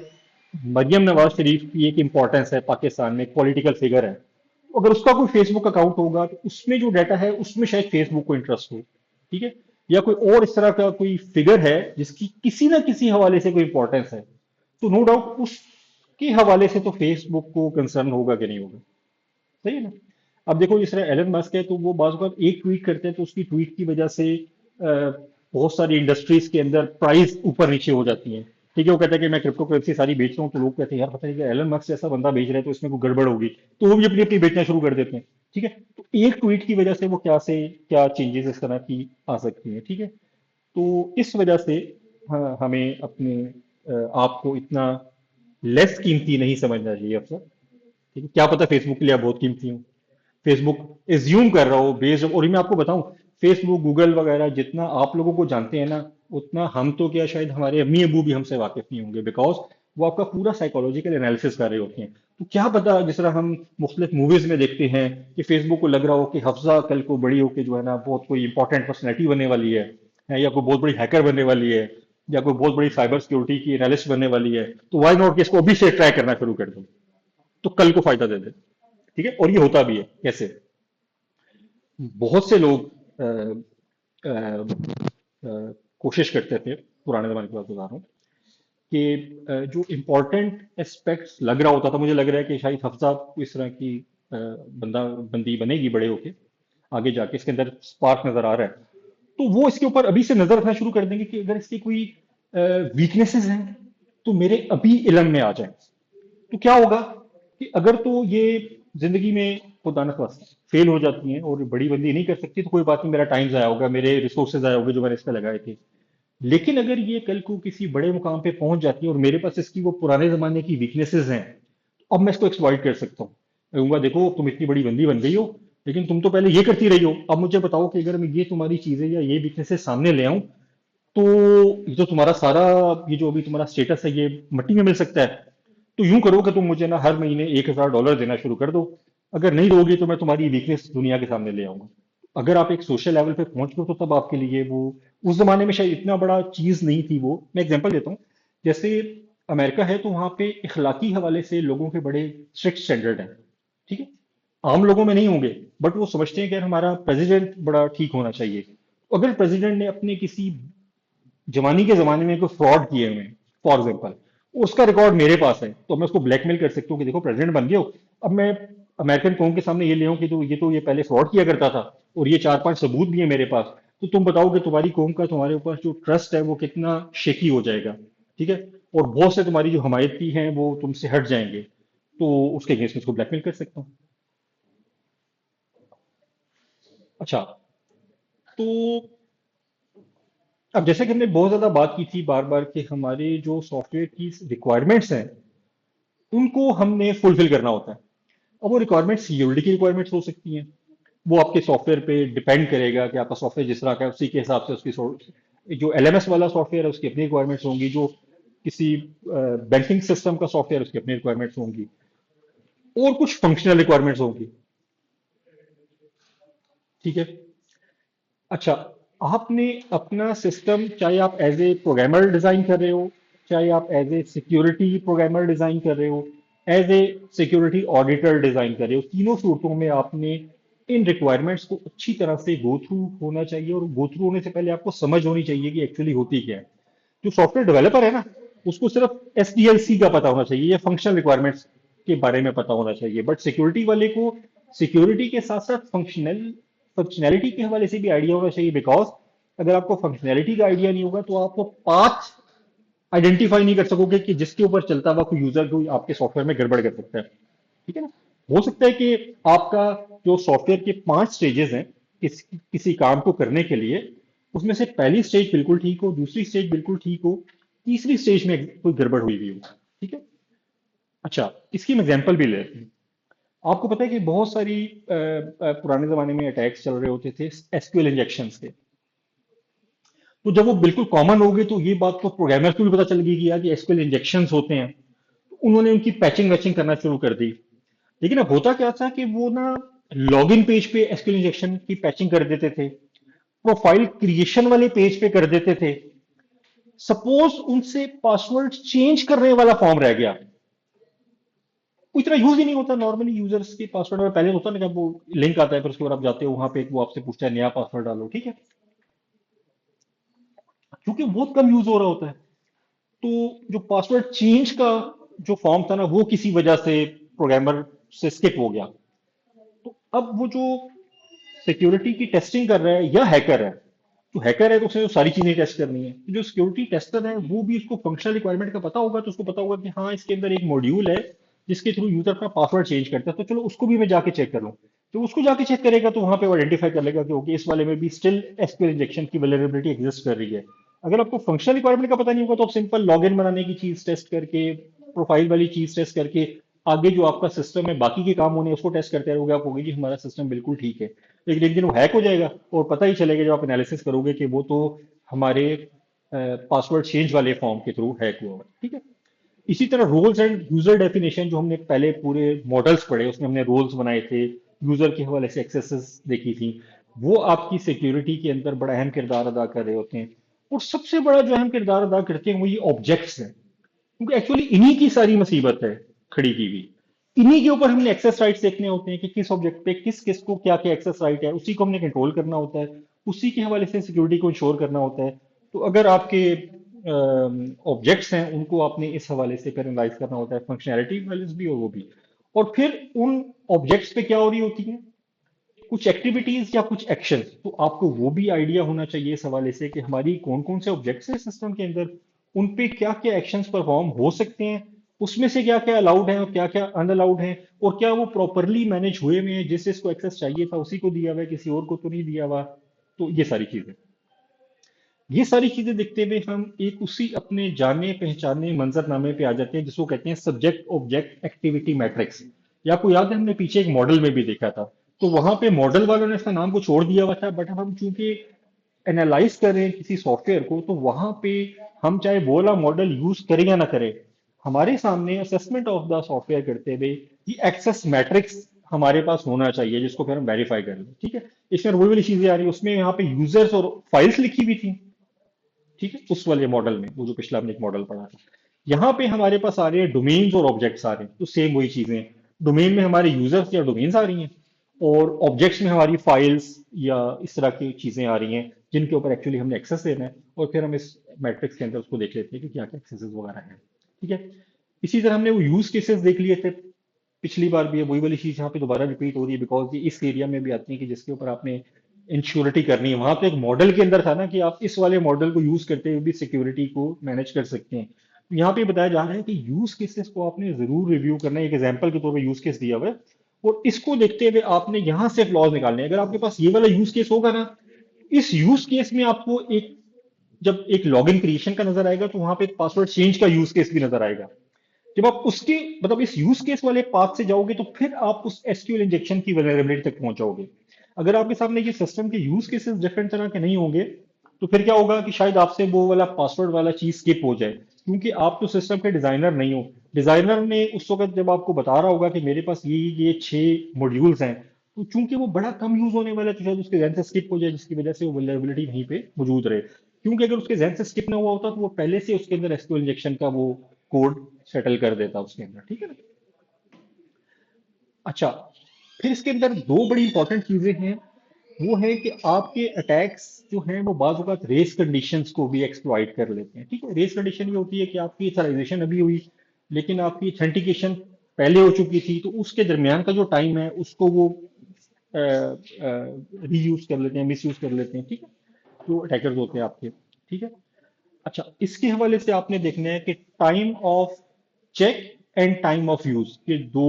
मरियम नवाज शरीफ की एक इंपॉर्टेंस है पाकिस्तान में, पॉलिटिकल फिगर है, अगर उसका कोई फेसबुक अकाउंट होगा तो उसमें जो डाटा है उसमें शायद फेसबुक को इंटरेस्ट हो, ठीक है। या कोई और इस तरह का कोई फिगर है जिसकी किसी ना किसी हवाले से कोई इंपॉर्टेंस है, तो नो डाउट उसके हवाले से तो फेसबुक को कंसर्न होगा कि नहीं होगा, सही है ना। अब देखो जिस तरह एलन मस्क है, तो वो बाज़ अवत एक ट्वीट करते हैं तो उसकी ट्वीट की वजह से बहुत सारी इंडस्ट्रीज के अंदर प्राइस ऊपर नीचे हो जाती हैं, ठीक है। वो कहता है कि मैं क्रिप्टो करेंसी सारी बेच रहा हूँ, तो लोग कहते हैं यार पता नहीं कि एलन मस्क जैसा बंदा बेच रहा है तो इसमें कोई गड़बड़ होगी, तो वो भी अपनी अपनी बेचना शुरू कर देते हैं, ठीक है। तो एक ट्वीट की वजह से वो क्या से क्या चेंजेस इस तरह की आ सकती हैं, ठीक है। तो इस वजह से हाँ, हमें अपने आप को इतना लेस कीमती नहीं समझना चाहिए अफसर, ठीक है। क्या पता फेसबुक के लिए आप बहुत कीमती हो, फेसबुक एज्यूम कर रहा हो बेस्ड, और ये मैं आपको बताऊं, फेसबुक गूगल वगैरह जितना आप लोगों को जानते हैं ना, उतना हम तो क्या शायद हमारे अम्मी अबू भी हमसे वाकिफ नहीं होंगे, बिकॉज वो आपका पूरा साइकोलॉजिकल एनालिसिस कर रहे होते हैं। तो क्या पता जिस तरह हम मुख्तलिफ मूवीज में देखते हैं कि फेसबुक को लग रहा हो कि हफ्जा कल को बड़ी होकर जो है ना बहुत कोई इंपॉर्टेंट पर्सनैलिटी बनने वाली है, या कोई बहुत बड़ी हैकर बनने वाली है, या कोई बहुत बड़ी साइबर सिक्योरिटी की एनालिस्ट बनने वाली है, तो वाई नॉट कि इसको अभी से ट्राई करना शुरू कर दो, तो कल को फायदा दे दे, ठीक है। और ये होता भी है कैसे, बहुत से लोग अ, कोशिश करते थे, पुराने जमाने की बात बता रहा हूँ, कि जो इम्पोर्टेंट एस्पेक्ट्स लग रहा होता था, मुझे लग रहा है कि शायद हफ्सा इस तरह की बंदा बंदी बनेगी बड़े होके, आगे जाके इसके अंदर स्पार्क नजर आ रहा है, तो वो इसके ऊपर अभी से नजर रखना शुरू कर देंगे कि अगर इसकी कोई वीकनेसेस हैं तो मेरे अभी इलम में आ जाए। तो क्या होगा कि अगर तो ये जिंदगी में खुदा न खास्ता फेल हो जाती हैं और बड़ी बंदी नहीं कर सकती, तो कोई बात नहीं, मेरा टाइम जाया होगा, मेरे रिसोर्सेज आए होंगे जो मैंने इस पे लगाए थे। लेकिन अगर ये कल को किसी बड़े मुकाम पे पहुंच जाती है और मेरे पास इसकी वो पुराने जमाने की वीकनेसेस हैं, तो अब मैं इसको एक्सप्लॉइट कर सकता हूँ। मैं कहूंगा देखो तुम इतनी बड़ी बंदी बन गई हो, लेकिन तुम तो पहले ये करती रही हो, अब मुझे बताओ कि अगर मैं ये तुम्हारी चीजें या ये वीकनेसेस सामने ले आऊं, तो ये जो तुम्हारा सारा, ये जो अभी तुम्हारा स्टेटस है ये मिट्टी में मिल सकता है। तो यूं करो कि तुम मुझे ना हर महीने $1,000 देना शुरू कर दो, अगर नहीं दोगे तो मैं तुम्हारी वीकनेस दुनिया के सामने ले आऊंगा। अगर आप एक सोशल लेवल पे पहुंच गए तो तब आपके लिए वो, उस जमाने में शायद इतना बड़ा चीज नहीं थी वो। मैं एग्जांपल देता हूँ, जैसे अमेरिका है तो वहां पे इखलाकी हवाले से लोगों के बड़े स्ट्रिक्ट स्टैंडर्ड हैं, ठीक है। आम लोगों में नहीं होंगे, बट वो समझते हैं कि यार हमारा प्रेसिडेंट बड़ा ठीक होना चाहिए। अगर प्रेसिडेंट ने अपने किसी जवानी के जमाने में कोई फ्रॉड किए हुए हैं फॉर एग्जाम्पल, उसका रिकॉर्ड मेरे पास है, तो मैं उसको ब्लैकमेल कर सकता हूँ कि देखो प्रेसिडेंट बन गए हो, अब मैं अमेरिकन कौम के सामने ये ले आऊं कि तो ये पहले फ्रॉड किया करता था और ये 4-5 सबूत भी है मेरे पास, तो तुम बताओ कि तुम्हारी कौम का तुम्हारे ऊपर जो ट्रस्ट है वो कितना शेकी हो जाएगा, ठीक है। और बहुत से तुम्हारी जो हमायती हैं वो तुमसे हट जाएंगे, तो उसके अगेंस्ट में उसको ब्लैकमेल कर सकता हूँ। अच्छा, तो अब जैसे कि हमने बहुत ज्यादा बात की थी बार बार कि हमारे जो सॉफ्टवेयर की रिक्वायरमेंट्स हैं उनको हमने फुलफिल करना होता है। अब वो रिक्वायरमेंट सिक्योरिटी की रिक्वायरमेंट्स हो सकती हैं, वो आपके सॉफ्टवेयर पे डिपेंड करेगा कि आपका सॉफ्टवेयर जिस तरह का है उसी के हिसाब से उसकी जो एलएमएस वाला सॉफ्टवेयर है उसकी अपनी रिक्वायरमेंट्स होंगी, जो किसी बैंकिंग सिस्टम का सॉफ्टवेयर उसकी अपनी रिक्वायरमेंट्स होंगी, और कुछ फंक्शनल रिक्वायरमेंट्स होंगी, ठीक है। अच्छा, आपने अपना सिस्टम, चाहे आप एज ए प्रोग्रामर डिजाइन कर रहे हो, चाहे आप as a security programmer design कर रहे हो, as a security auditor design कर रहे हो, तीनों सूरतों में आपने इन रिक्वायरमेंट्स को अच्छी तरह से गो थ्रू होना चाहिए, और गो थ्रू होने से पहले आपको समझ होनी चाहिए कि एक्चुअली होती क्या है। जो सॉफ्टवेयर डेवलपर है ना, उसको सिर्फ एसडीएलसी का पता होना चाहिए या फंक्शनल रिक्वायरमेंट्स के बारे में पता होना चाहिए, बट सिक्योरिटी वाले को सिक्योरिटी के साथ साथ फंक्शनैलिटी के हवाले से भी आइडिया होना चाहिए, बिकॉज अगर आपको फंक्शनैलिटी का आइडिया नहीं होगा तो आपको पाथ आइडेंटिफाई नहीं कर सकोगे कि जिसके ऊपर चलता हुआ कोई यूजर कोई आपके सॉफ्टवेयर में गड़बड़ कर सकता है। ठीक है ना। हो सकता है कि आपका जो सॉफ्टवेयर के 5 स्टेजेस हैं किसी काम को करने के लिए, उसमें से पहली स्टेज बिल्कुल ठीक हो, दूसरी स्टेज बिल्कुल ठीक हो, तीसरी स्टेज में कोई गड़बड़ हुई हुई हो। ठीक है। अच्छा, इसकी हम एग्जांपल भी लेते हैं। आपको पता है कि बहुत सारी पुराने जमाने में अटैक्स चल रहे होते थे एसक्यूएल इंजेक्शन के। तो जब वो बिल्कुल कॉमन हो गए तो ये बात तो प्रोग्रामर्स को भी पता चल गई कि यार ये एसक्यूएल इंजेक्शन होते हैं। तो उन्होंने उनकी पैचिंग वैचिंग करना शुरू कर दी। लेकिन अब होता क्या था कि वो ना लॉगिन पेज पे एसक्यूएल इंजेक्शन की पैचिंग कर देते थे, प्रोफाइल क्रिएशन वाले पेज पे कर देते थे। सपोज उनसे पासवर्ड चेंज करने वाला फॉर्म रह गया, वो इतना यूज ही नहीं होता। नॉर्मली यूजर्स के पासवर्ड में पहले होता है ना कि वो लिंक आता है, फिर उसके बाद आप जाते हो वहां पे, वो आपसे पूछता है नया पासवर्ड डालो। ठीक है। क्योंकि बहुत कम यूज हो रहा होता है, तो जो पासवर्ड चेंज का जो फॉर्म था ना, वो किसी वजह से प्रोग्रामर से स्किप हो गया। तो अब वो जो सिक्योरिटी की टेस्टिंग कर रहा है या हैकर है, तो हैकर है तो उसे तो सारी चीजें टेस्ट करनी है। तो जो सिक्योरिटी टेस्टर है वो भी उसको फंक्शनल रिक्वायरमेंट का पता होगा, तो उसको पता होगा कि हाँ इसके अंदर एक मॉड्यूल है जिसके थ्रू यूजर अपना पासवर्ड चेंज करता है, तो चलो उसको भी मैं जाके चेक कर लूँ। तो उसको जाके चेक करेगा तो वहां पे वो आइडेंटिफाई कर लेगा कि ओके इस वाले में भी स्टिल एसक्यूएल इंजेक्शन की वल्नरेबिलिटी एग्जिस्ट कर रही है। अगर आपको फंक्शनल रिक्वायरमेंट का पता नहीं होगा तो आप सिंपल लॉगिन बनाने की चीज टेस्ट करके, प्रोफाइल वाली चीज टेस्ट करके, आगे जो आपका सिस्टम है बाकी के काम होने हैं, उसको टेस्ट करते रहोगे, आप होगी कि हमारा सिस्टम बिल्कुल ठीक है। लेकिन एक दिन वो हैक हो जाएगा और पता ही चलेगा जब आप एनालिसिस करोगे कि वो तो हमारे पासवर्ड चेंज वाले फॉर्म के थ्रू हैक हुआ हुआ है। ठीक है। इसी तरह रोल्स एंड यूजर डेफिनेशन, जो हमने पहले पूरे मॉडल्स पढ़े उसमें हमने रोल्स बनाए थे, यूजर के हवाले से एक्सेसेस देखी थी, वो आपकी सिक्योरिटी के अंदर बड़ा अहम किरदार अदा कर रहे होते हैं। और सबसे बड़ा जो अहम किरदार अदा करते हैं वो ये ऑब्जेक्ट्स हैं, क्योंकि एक्चुअली इन्हीं की सारी मुसीबत है खड़ी की हुई। इन्हीं के ऊपर हमने एक्सेस राइट्स देखने होते हैं कि किस ऑब्जेक्ट पे किस किस को क्या क्या एक्सेस राइट है, उसी को हमने कंट्रोल करना होता है, उसी के हवाले से सिक्योरिटी को इंश्योर करना होता है। तो अगर आपके ऑब्जेक्ट्स हैं उनको आपने इस हवाले से एनालाइज करना होता है, फंक्शनैलिटी वाइज भी और वो भी। और फिर उन ऑब्जेक्ट्स पे क्या हो रही होती है, कुछ एक्टिविटीज या कुछ एक्शन, तो आपको वो भी आइडिया होना चाहिए इस हवाले से कि हमारी कौन कौन से ऑब्जेक्ट्स हैं सिस्टम के अंदर, उन पे क्या क्या एक्शंस परफॉर्म हो सकते हैं, उसमें से क्या क्या अलाउड है और क्या क्या अनअलाउड है, और क्या वो प्रॉपरली मैनेज हुए में है, जिस जिसको एक्सेस चाहिए था उसी को दिया हुआ है, किसी और को तो नहीं दिया हुआ। तो ये सारी चीजें देखते हुए हम एक उसी अपने जाने पहचाने मंजरनामे पे आ जाते हैं जिसको कहते हैं सब्जेक्ट ऑब्जेक्ट एक्टिविटी मैट्रिक्स। या आपको याद है हमने पीछे एक मॉडल में भी देखा था, तो वहां पे मॉडल वालों ने इसका नाम को छोड़ दिया हुआ था, बट अब हम चूंकि एनालाइज कर रहे हैं किसी सॉफ्टवेयर को, तो वहां पे हम चाहे वो वाला मॉडल यूज करें या ना करें, हमारे सामने असेसमेंट ऑफ द सॉफ्टवेयर करते हुए ये एक्सेस मैट्रिक्स हमारे पास होना चाहिए जिसको फिर हम वेरीफाई कर लें। ठीक है। इसमें वही वाली चीजें आ रही है, उसमें यहाँ पे यूजर्स और फाइल्स लिखी हुई थी। ठीक है। उस वाले मॉडल में, वो जो पिछला हमने एक मॉडल पढ़ा था, यहाँ पे हमारे पास आ रहे हैं डोमेन्स और ऑब्जेक्ट्स आ रहे हैं, तो सेम वही चीजें हैं। डोमेन में हमारे यूजर्स या डोमेन्स आ रही हैं, और ऑब्जेक्ट्स में हमारी फाइल्स या इस तरह की चीजें आ रही हैं जिनके ऊपर एक्चुअली हमने एक्सेस देना है, और फिर हम इस मैट्रिक्स के अंदर उसको देख लेते हैं कि क्या क्या एक्सेसेस वगैरह हैं। ठीक है। इसी तरह हमने वो यूज केसेस देख लिए थे पिछली बार भी, है वही वाली चीज यहाँ पे दोबारा रिपीट हो रही है, बिकॉज ये इस एरिया में भी आती है कि जिसके ऊपर आपने इंश्योरिटी करनी है। वहां तो एक मॉडल के अंदर था ना कि आप इस वाले मॉडल को यूज करते हुए भी सिक्योरिटी को मैनेज कर सकते हैं। तो यहाँ पे बताया जा रहा है कि यूज केसेस को आपने जरूर रिव्यू करना है, एक एग्जाम्पल के तौर पर यूज केस दिया हुआ है, और इसको देखते हुए आपने यहां से फ्लॉज निकालने हैं। अगर आपके पास ये वाला यूज केस होगा ना, इस यूज केस में आपको एक, जब एक लॉगिन क्रिएशन का नजर आएगा तो वहां पे एक पासवर्ड चेंज का यूज केस भी नजर आएगा। जब आप उसके मतलब इस यूज केस वाले पाथ से जाओगे तो फिर आप उस एसक्यूएल इंजेक्शन की वल्नरेबिलिटी तक पहुंच जाओगे। अगर आपके सामने ये सिस्टम के यूज केसेस डिफरेंट तरह के नहीं होंगे, तो फिर क्या होगा कि शायद आपसे वो वाला पासवर्ड वाला चीज स्किप हो जाए, क्योंकि आप तो सिस्टम के डिजाइनर नहीं हो। डिजाइनर ने उस वक्त जब आपको बता रहा होगा कि मेरे पास ये 6 मॉड्यूल्स हैं, तो चूंकि वो बड़ा कम यूज होने वाला है तो शायद उसके जहन से स्किप हो जाए, जिसकी वजह से वो वल्नरेबिलिटी वहीं पे मौजूद रहे। क्योंकि अगर उसके जहन से स्किप ना हुआ होता तो वो पहले से उसके अंदर एसक्यूएल इंजेक्शन का वो कोड सेटल कर देता उसके अंदर। ठीक है ना। अच्छा, फिर इसके अंदर दो बड़ी इंपॉर्टेंट चीजें हैं। वो है कि आपके अटैक्स जो हैं वो बाज औक़ात रेस कंडीशंस को भी एक्सप्लॉइट कर लेते हैं। ठीक है। रेस कंडीशन ये होती है कि आपकी इथराइजेशन अभी हुई, लेकिन आपकी ऑथेंटिकेशन पहले हो चुकी थी, तो उसके दरमियान का जो टाइम है उसको वो रीयूज कर लेते हैं, मिस यूज कर लेते हैं, ठीक है, जो अटैकर्स होते हैं आपके, ठीक है। अच्छा, इसके हवाले से आपने देखना है कि time of check and time of use, ये दो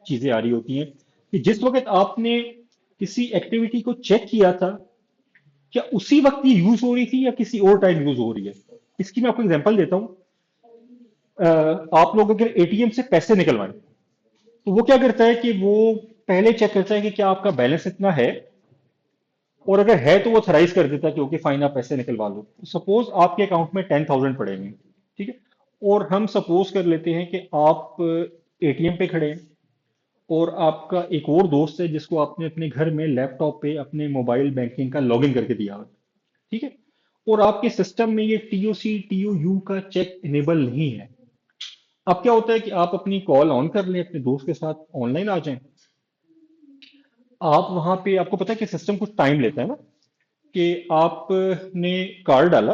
चीजें आ रही होती हैं कि जिस वक्त आपने किसी एक्टिविटी को चेक किया था, क्या उसी वक्त ये यूज हो रही थी या किसी और टाइम यूज हो रही है। इसकी मैं आपको एग्जांपल देता हूं। आप लोग अगर एटीएम से पैसे निकलवाएं, तो वो क्या करता है कि वो पहले चेक करता है कि क्या आपका बैलेंस इतना है, और अगर है तो वो थराइज कर देता है कि ओके फाइन, आप पैसे निकलवा लो। सपोज आपके अकाउंट में 10,000 पड़ेंगे, ठीक है, और हम सपोज कर लेते हैं कि आप एटीएम पे खड़े हैं, और आपका एक और दोस्त है जिसको आपने अपने घर में लैपटॉप पे अपने मोबाइल बैंकिंग का लॉगिन करके दिया हुआ है, ठीक है, और आपके सिस्टम में ये टीओसी टीओयू का चेक इनेबल नहीं है। अब क्या होता है कि आप अपनी कॉल ऑन कर लें, अपने दोस्त के साथ ऑनलाइन आ जाएं, आप वहां पे, आपको पता है कि सिस्टम कुछ टाइम लेता है ना, कि आपने कार्ड डाला,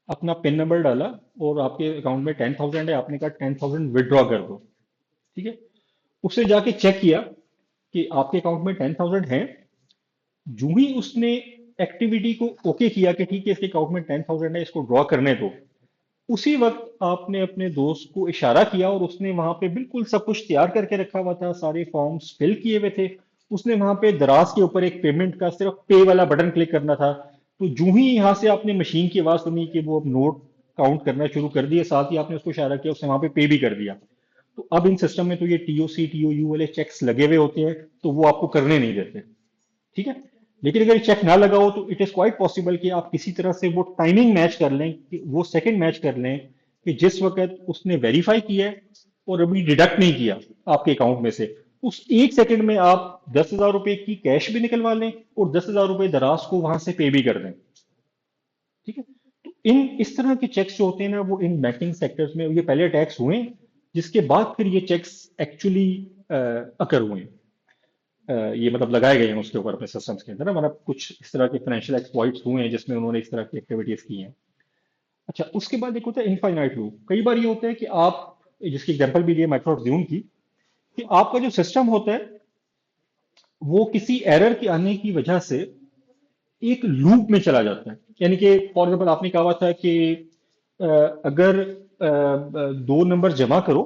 अपना पिन नंबर डाला, और आपके अकाउंट में 10,000 है, आपने कहा 10,000 विड्रॉ कर दो, ठीक है। उसने जाके चेक किया कि आपके अकाउंट में 10,000 है। जो ही उसने एक्टिविटी को ओके किया कि ठीक है इसके अकाउंट में 10,000 है, इसको ड्रॉ करने दो, उसी वक्त आपने अपने दोस्त को इशारा किया, और उसने वहां पे बिल्कुल सब कुछ तैयार करके रखा हुआ था, सारे फॉर्म्स फिल किए हुए थे। उसने वहां पे दराज के ऊपर एक पेमेंट का सिर्फ पे वाला बटन क्लिक करना था। तो जो ही यहाँ से आपने मशीन की आवाज सुनी कि वो अब नोट काउंट करना शुरू कर दिए, साथ ही आपने उसको इशारा किया, उसने वहां पे भी कर दिया। तो अब इन सिस्टम में तो ये टीओसी टीओयू वाले चेक्स लगे हुए होते हैं, तो वो आपको करने नहीं देते, ठीक है। लेकिन अगर चेक ना लगा हो तो इट इज क्वाइट पॉसिबल कि आप किसी तरह से वो टाइमिंग मैच कर लें, कि वो सेकंड मैच कर लें कि जिस वक्त उसने वेरीफाई किया है और अभी डिडक्ट नहीं किया आपके अकाउंट में से, उस एक सेकंड में आप 10,000 रुपए की कैश भी निकलवा लें और 10,000 रुपए दराज को वहां से पे भी कर दें, ठीक है। तो इन इस तरह के चेक्स जो होते हैं ना, वो इन बैंकिंग सेक्टर्स में ये पहले अटैक्स हुए, जिसके बाद फिर ये चेक्स एक्चुअली अकर हुए, ये मतलब लगाए गए हैं उसके ऊपर अपने सिस्टम्स के अंदर ना, मतलब कुछ इस तरह के फाइनेंशियल एक्सप्लॉइट्स हुए हैं जिसमें उन्होंने इस तरह की एक्टिविटीज की हैं। अच्छा, उसके बाद एक होता है इनफाइनाइट लूप। कई बार ये होता है कि आप, जिसकी एग्जांपल भी दिए माइक्रोसॉफ्ट जून की, कि आपका जो सिस्टम होता है वो किसी एरर के आने की वजह से एक लूप में चला जाता है। यानी कि फॉर एग्जाम्पल आपने कहा हुआ था कि अगर दो नंबर जमा करो,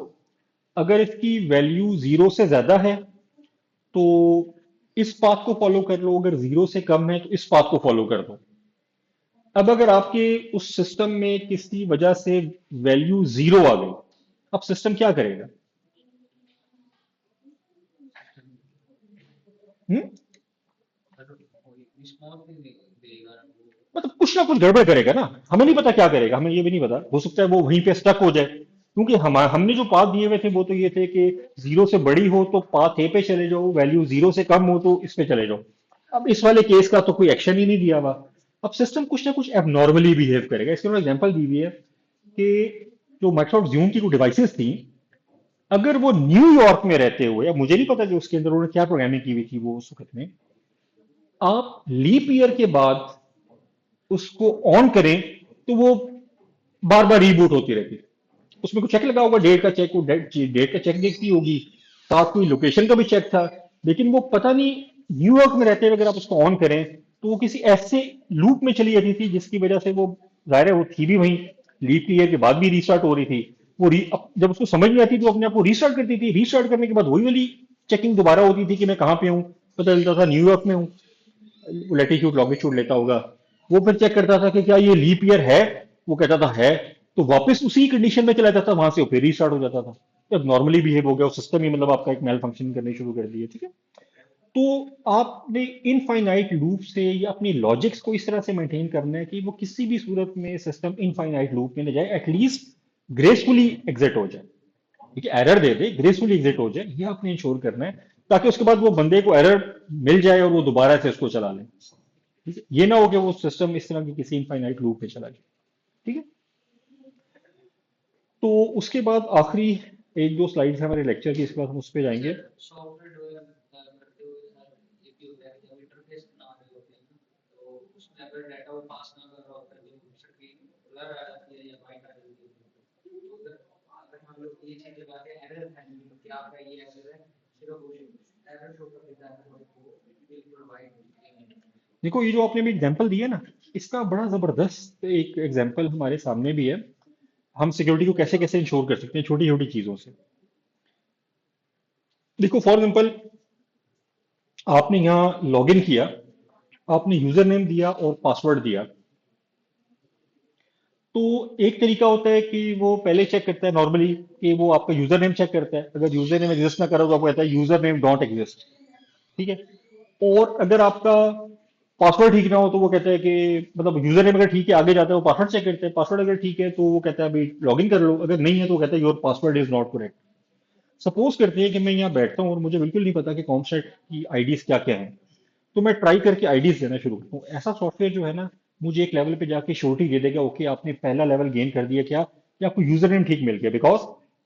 अगर इसकी वैल्यू जीरो से ज्यादा है तो इस पाथ को फॉलो कर लो, अगर जीरो से कम है तो इस पाथ को फॉलो कर दो। अब अगर आपके उस सिस्टम में किसी वजह से वैल्यू जीरो आ गई, अब सिस्टम क्या करेगा? हम्म? मतलब कुछ ना कुछ गड़बड़ करेगा ना, हमें नहीं पता क्या करेगा, हमें ये भी नहीं पता, हो सकता है वो वहीं पे स्टक हो जाए, क्योंकि हमने जो पाथ दिए हुए थे वो तो ये थे कि जीरो से बड़ी हो तो पाथ ए पे चले जाओ, वैल्यू जीरो से कम हो तो इस पे चले जाओ। अब इस वाले केस का तो कोई एक्शन ही नहीं दिया हुआ। अब सिस्टम कुछ ना कुछ एबनॉर्मली बिहेव करेगा। इसके लिए एग्जांपल दी हुई है कि जो माइक्रोसॉफ्ट जूम की जो डिवाइसेस थी, अगर वो न्यूयॉर्क में रहते हुए, अब मुझे नहीं पता कि उसके अंदर उन्होंने क्या प्रोग्रामिंग की हुई थी वो उस वक्त में, आप लीप ईयर के बाद उसको ऑन करें तो वो बार बार रीबूट होती रहती है। उसमें कुछ चेक लगा होगा, डेट का चेक, वो डेट का चेक देखती होगी, साथ कोई लोकेशन का भी चेक था, लेकिन वो पता नहीं, न्यूयॉर्क में रहते हुए अगर आप उसको ऑन करें तो वो किसी ऐसे लूप में चली जाती थी जिसकी वजह से वो, जाहिर है वो थी भी वहीं, लीप ईयर के बाद भी रीस्टार्ट हो रही थी। अब जब उसको समझ नहीं आती तो अपने आप को रीस्टार्ट करती थी, रीस्टार्ट करने के बाद वही वाली चेकिंग दोबारा होती थी कि मैं कहाँ पे हूँ, पता चलता था न्यूयॉर्क में हूँ, लैटिट्यूड लॉन्गिट्यूड लेता होगा। वो फिर चेक करता था कि क्या ये लीप ईयर है, वो कहता था है, तो वापस उसी कंडीशन में चला जाता था, वहां से फिर रीस्टार्ट हो जाता था। जब नॉर्मली बिहेव हो गया सिस्टम ही, मतलब आपका एक मेल फंक्शन करने शुरू कर दिए, ठीक है। तो आपने इनफाइनाइट लूप से या अपनी लॉजिक्स को इस तरह से मेंटेन करना है कि वो किसी भी सूरत में सिस्टम इनफाइनाइट लूप में न जाए, एटलीस्ट ग्रेसफुली एग्जिट हो जाए, ठीक है, एरर दे दे, ग्रेसफुली एग्जिट हो जाए, ये आपने इंश्योर करना है, ताकि उसके बाद वो बंदे को एरर मिल जाए और वो दोबारा से उसको चला ले, ठीक है। ये ना हो कि वो सिस्टम इस तरह की किसी इनफाइनाइट लूप में चला जाए, ठीक है। तो उसके बाद आखिरी एक दो स्लाइड्स है हमारे लेक्चर की, इसके बाद हम उस पर जाएंगे। देखो ये जो आपने भी एग्जांपल दिया ना, इसका बड़ा जबरदस्त एक एग्जांपल हमारे सामने भी है। हम सिक्योरिटी को कैसे कैसे इंश्योर कर सकते हैं छोटी छोटी चीजों से। देखो फॉर एग्जांपल, आपने यहाँ लॉगिन किया, आपने यूजर नेम दिया और पासवर्ड दिया। तो एक तरीका होता है कि वो पहले चेक करता है नॉर्मली कि वो आपका यूजर नेम चेक करता है। अगर यूजर नेम एग्जिस्ट ना करो तो आपको कहता है यूजर नेम डॉट एग्जिस्ट। ठीक है। और अगर आपका पासवर्ड ठीक ना हो तो वो कहता है कि मतलब यूजर नेम अगर ठीक है आगे जाता है वो पासवर्ड चेक करते हैं, पासवर्ड अगर ठीक है तो वो कहता है अभी लॉगिन कर लो, अगर नहीं है तो वो कहता है your password is not correct. Suppose करते हैं कि मैं यहाँ बैठता हूँ और मुझे बिल्कुल नहीं पता कि कॉमसेट की आईडीज क्या क्या है। तो मैं ट्राई करके आईडीज देना शुरू करता हूँ। ऐसा सॉफ्टवेयर जो है ना, मुझे एक लेवल पे जाके श्योरिटी दे देगा, ओके आपने पहला लेवल गेन कर दिया क्या, कि आपको यूजर नेम ठीक मिल गया। बिकॉज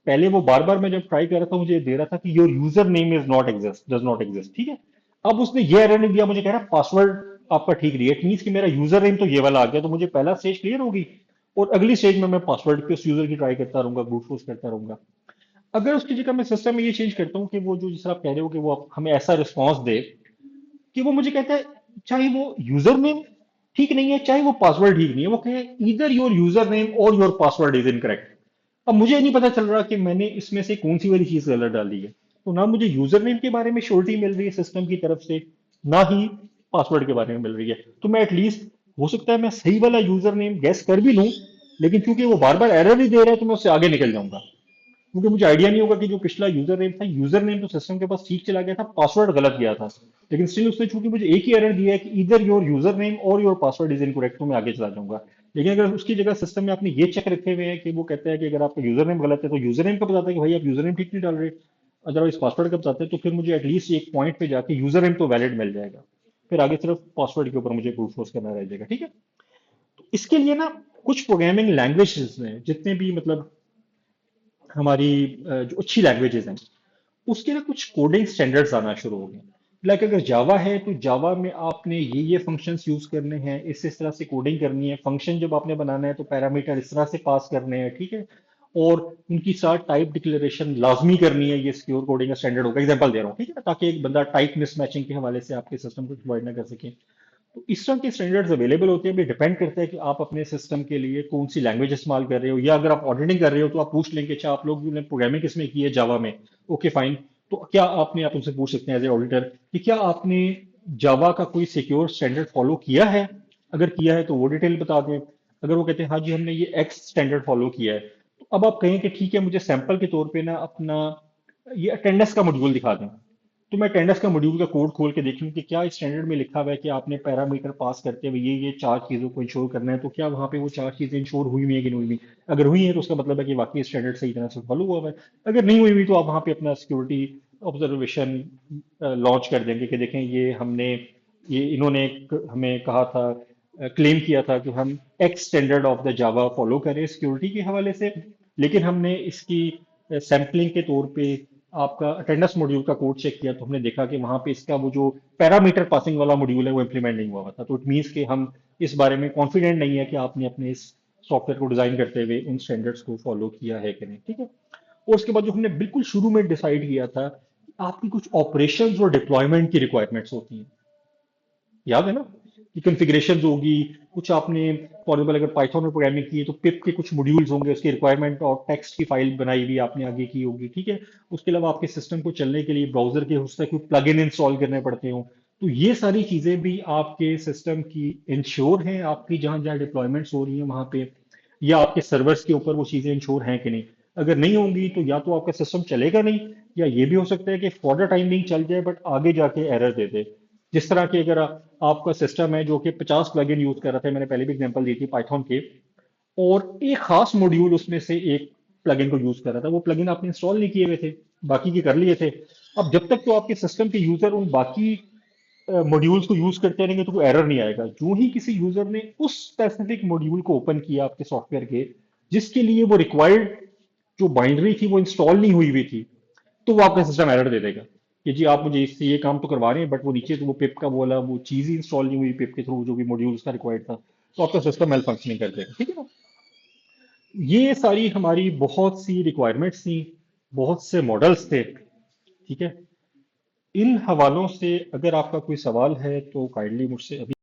पहले वो बार बार मैं जब ट्राई कर रहा था मुझे दे रहा था कि your user name is not exist, does not exist. ठीक है। अब उसने ये एरर नहीं दिया, मुझे कह रहा पासवर्ड आपका ठीक नहीं है। इट मीन्स कि मेरा यूजर नेम तो ये वाला आ गया, तो मुझे पहला स्टेज क्लियर होगी। और अगली स्टेज में मैं पासवर्ड के उस यूजर की ट्राई करता रहूंगा, ब्रूट फोर्स करता रहूंगा। अगर उसकी जगह मैं सिस्टम में ये चेंज करता हूँ कि वो जो जिस तरह आप कह रहे हो कि वो हमें ऐसा रिस्पॉन्स दे कि वो मुझे कहता है चाहे वो यूजर नेम ठीक नहीं है चाहे वो पासवर्ड ठीक नहीं है, वो कहे ईदर योर यूजर नेम और योर पासवर्ड इज इनकरेक्ट। अब मुझे नहीं पता चल रहा कि मैंने इसमें से कौन सी वाली चीज गलत डाल दी है। तो ना मुझे यूजर नेम के बारे में श्योरिटी मिल रही है सिस्टम की तरफ से, ना ही पासवर्ड के बारे में मिल रही है। तो मैं एटलीस्ट, हो सकता है मैं सही वाला यूजर नेम गैस कर भी लूं, लेकिन चूंकि वो बार बार एरर ही दे रहा है तो मैं उससे आगे निकल जाऊंगा। क्योंकि मुझे आइडिया नहीं होगा कि जो पिछला यूजर नेम था, यूजर नेम तो सिस्टम के पास ठीक चला गया था, पासवर्ड गलत गया था। लेकिन स्टिल उसने चूंकि मुझे एक ही एरर दिया है कि इधर योर यूजर नेम और योर पासवर्ड इज इनकरेक्ट, तो मैं आगे चला जाऊंगा। लेकिन अगर उसकी जगह सिस्टम में आपने ये चेक रखे हुए हैं कि वो कहता है कि अगर आपका यूजर नेम गलत है तो यूजर नेम का बताता है कि भाई आप यूजर नेम ठीक नहीं डाल रहे, अदरवाइज पासवर्ड का बताते हैं, तो फिर मुझे एटलीस्ट एक पॉइंट पे जाके यूजर नेम तो वैलिड मिल जाएगा। फिर आगे सिर्फ पासवर्ड के ऊपर मुझे ब्रूट फोर्स करना रह जाएगा। ठीक है। तो इसके लिए ना कुछ प्रोग्रामिंग लैंग्वेजेस हैं जितने भी मतलब हमारी जो अच्छी लैंग्वेजेस हैं, उसके ना कुछ कोडिंग स्टैंडर्ड्स आना शुरू हो गए। लाइक अगर जावा है तो जावा में आपने ये फंक्शंस यूज करने हैं, इस तरह से कोडिंग करनी है। फंक्शन जब आपने बनाना है तो पैरामीटर इस तरह से पास करने हैं। ठीक है। और उनकी साथ टाइप डिक्लेरेशन लाजमी करनी है। ये सिक्योर कोडिंग का स्टैंडर्ड होगा। एग्जांपल दे रहा हूँ, ठीक है, ताकि एक बंदा टाइप मिसमैचिंग के हवाले से आपके सिस्टम को प्रोवाइड ना कर सके। तो इस तरह के स्टैंडर्ड्स अवेलेबल होते हैं, भी डिपेंड करता है कि आप अपने सिस्टम के लिए कौन सी लैंग्वेज इस्तेमाल कर रहे हो। या अगर आप ऑडिटिंग कर रहे हो तो आप पूछ लेंगे अच्छा आप लोग ने प्रोग्रामिंग किसमें की है, जावा में। Okay fine. तो क्या आपने, आप उनसे पूछ सकते हैं एज ए ऑडिटर कि क्या आपने जावा का कोई सिक्योर स्टैंडर्ड फॉलो किया है। अगर किया है तो वो डिटेल बता दें। अगर वो कहते हैं हाँ जी हमने ये एक्स स्टैंडर्ड फॉलो किया है, तो अब आप कहें कि ठीक है मुझे सैंपल के तौर पे ना अपना ये अटेंडेंस का मॉड्यूल दिखा दें। तो मैं अटेंडेंस का मॉड्यूल का कोड खोल के देखूं कि क्या इस स्टैंडर्ड में लिखा हुआ है कि आपने पैरामीटर पास करते हुए ये चार चीजों को इंश्योर करना है, तो क्या वहां पे वो चार चीजें इंश्योर हुई हुई है कि नहीं हुई हुई। अगर हुई है तो उसका मतलब है कि वाकई स्टैंडर्ड सही तरह से फॉलो हुआ है। अगर नहीं हुई हुई तो आप वहां पे अपना सिक्योरिटी ऑब्जर्वेशन लॉन्च कर देंगे कि देखें ये हमने, ये इन्होंने हमें कहा था, क्लेम किया था कि हम x standard of the Java follow करें सिक्योरिटी के हवाले से, लेकिन हमने इसकी सैम्पलिंग के तौर पे आपका अटेंडेंस मॉड्यूल का कोड चेक किया तो हमने देखा कि वहां पे इसका वो जो पैरामीटर पासिंग वाला मॉड्यूल है वो इंप्लीमेंट नहीं हुआ था। तो इट मीन्स कि हम इस बारे में कॉन्फिडेंट नहीं है कि आपने अपने इस सॉफ्टवेयर को डिजाइन करते हुए उन स्टैंडर्ड्स को फॉलो किया है कि नहीं। ठीक है। और उसके बाद जो हमने बिल्कुल शुरू में डिसाइड किया था कि आपकी कुछ ऑपरेशंस और डिप्लॉयमेंट की रिक्वायरमेंट्स होती हैं, याद है ना, कि कॉन्फ़िगरेशंस होगी कुछ आपने, फॉर एग्जाम्पल अगर पाइथन में प्रोग्रामिंग की है तो पिप के कुछ मॉड्यूल्स होंगे, उसकी रिक्वायरमेंट और टेक्स्ट की फाइल बनाई हुई आपने आगे की होगी। ठीक है। उसके अलावा आपके सिस्टम को चलने के लिए ब्राउजर के उससे कोई प्लग इन इंस्टॉल करने पड़ते हो। तो ये सारी चीजें भी आपके सिस्टम की इंश्योर हैं, आपकी जहां जहां डिप्लॉयमेंट्स हो रही हैं वहां पे, या आपके सर्वर्स के ऊपर वो चीजें इंश्योर हैं कि नहीं। अगर नहीं होंगी तो या तो आपका सिस्टम चलेगा नहीं, या ये भी हो सकता है कि फॉर द टाइम बिंग चल जाए बट आगे जाके एरर दे दे। जिस तरह की अगर आपका सिस्टम है जो कि 50 प्लगइन यूज कर रहा था, मैंने पहले भी एग्जांपल दी थी पाइथन के, और एक खास मॉड्यूल उसमें से एक प्लगइन को यूज कर रहा था, वो प्लगइन आपने इंस्टॉल नहीं किए हुए थे, बाकी के कर लिए थे। अब जब तक तो आपके सिस्टम के यूजर उन बाकी मॉड्यूल्स को यूज करते रहेंगे तो कोई एरर नहीं आएगा। जो ही किसी यूजर ने उस स्पेसिफिक मॉड्यूल को ओपन किया आपके सॉफ्टवेयर के, जिसके लिए वो रिक्वायर्ड जो बाइनरी थी वो इंस्टॉल नहीं हुई हुई थी, तो वो आपका सिस्टम एरर दे देगा कि जी आप मुझे इससे ये काम तो करवा रहे हैं बट वो नीचे तो वो पिप का बोला वो चीज ही इंस्टॉल नहीं हुई पिप के थ्रू जो भी मॉड्यूल उसका रिक्वायर्ड था, तो आपका सिस्टम मेल फंक्शनिंग कर देगा। ठीक है ना। ये सारी हमारी बहुत सी रिक्वायरमेंट्स थी, बहुत से मॉडल्स थे। ठीक है। इन हवालों से अगर आपका कोई सवाल है तो काइंडली मुझसे अभी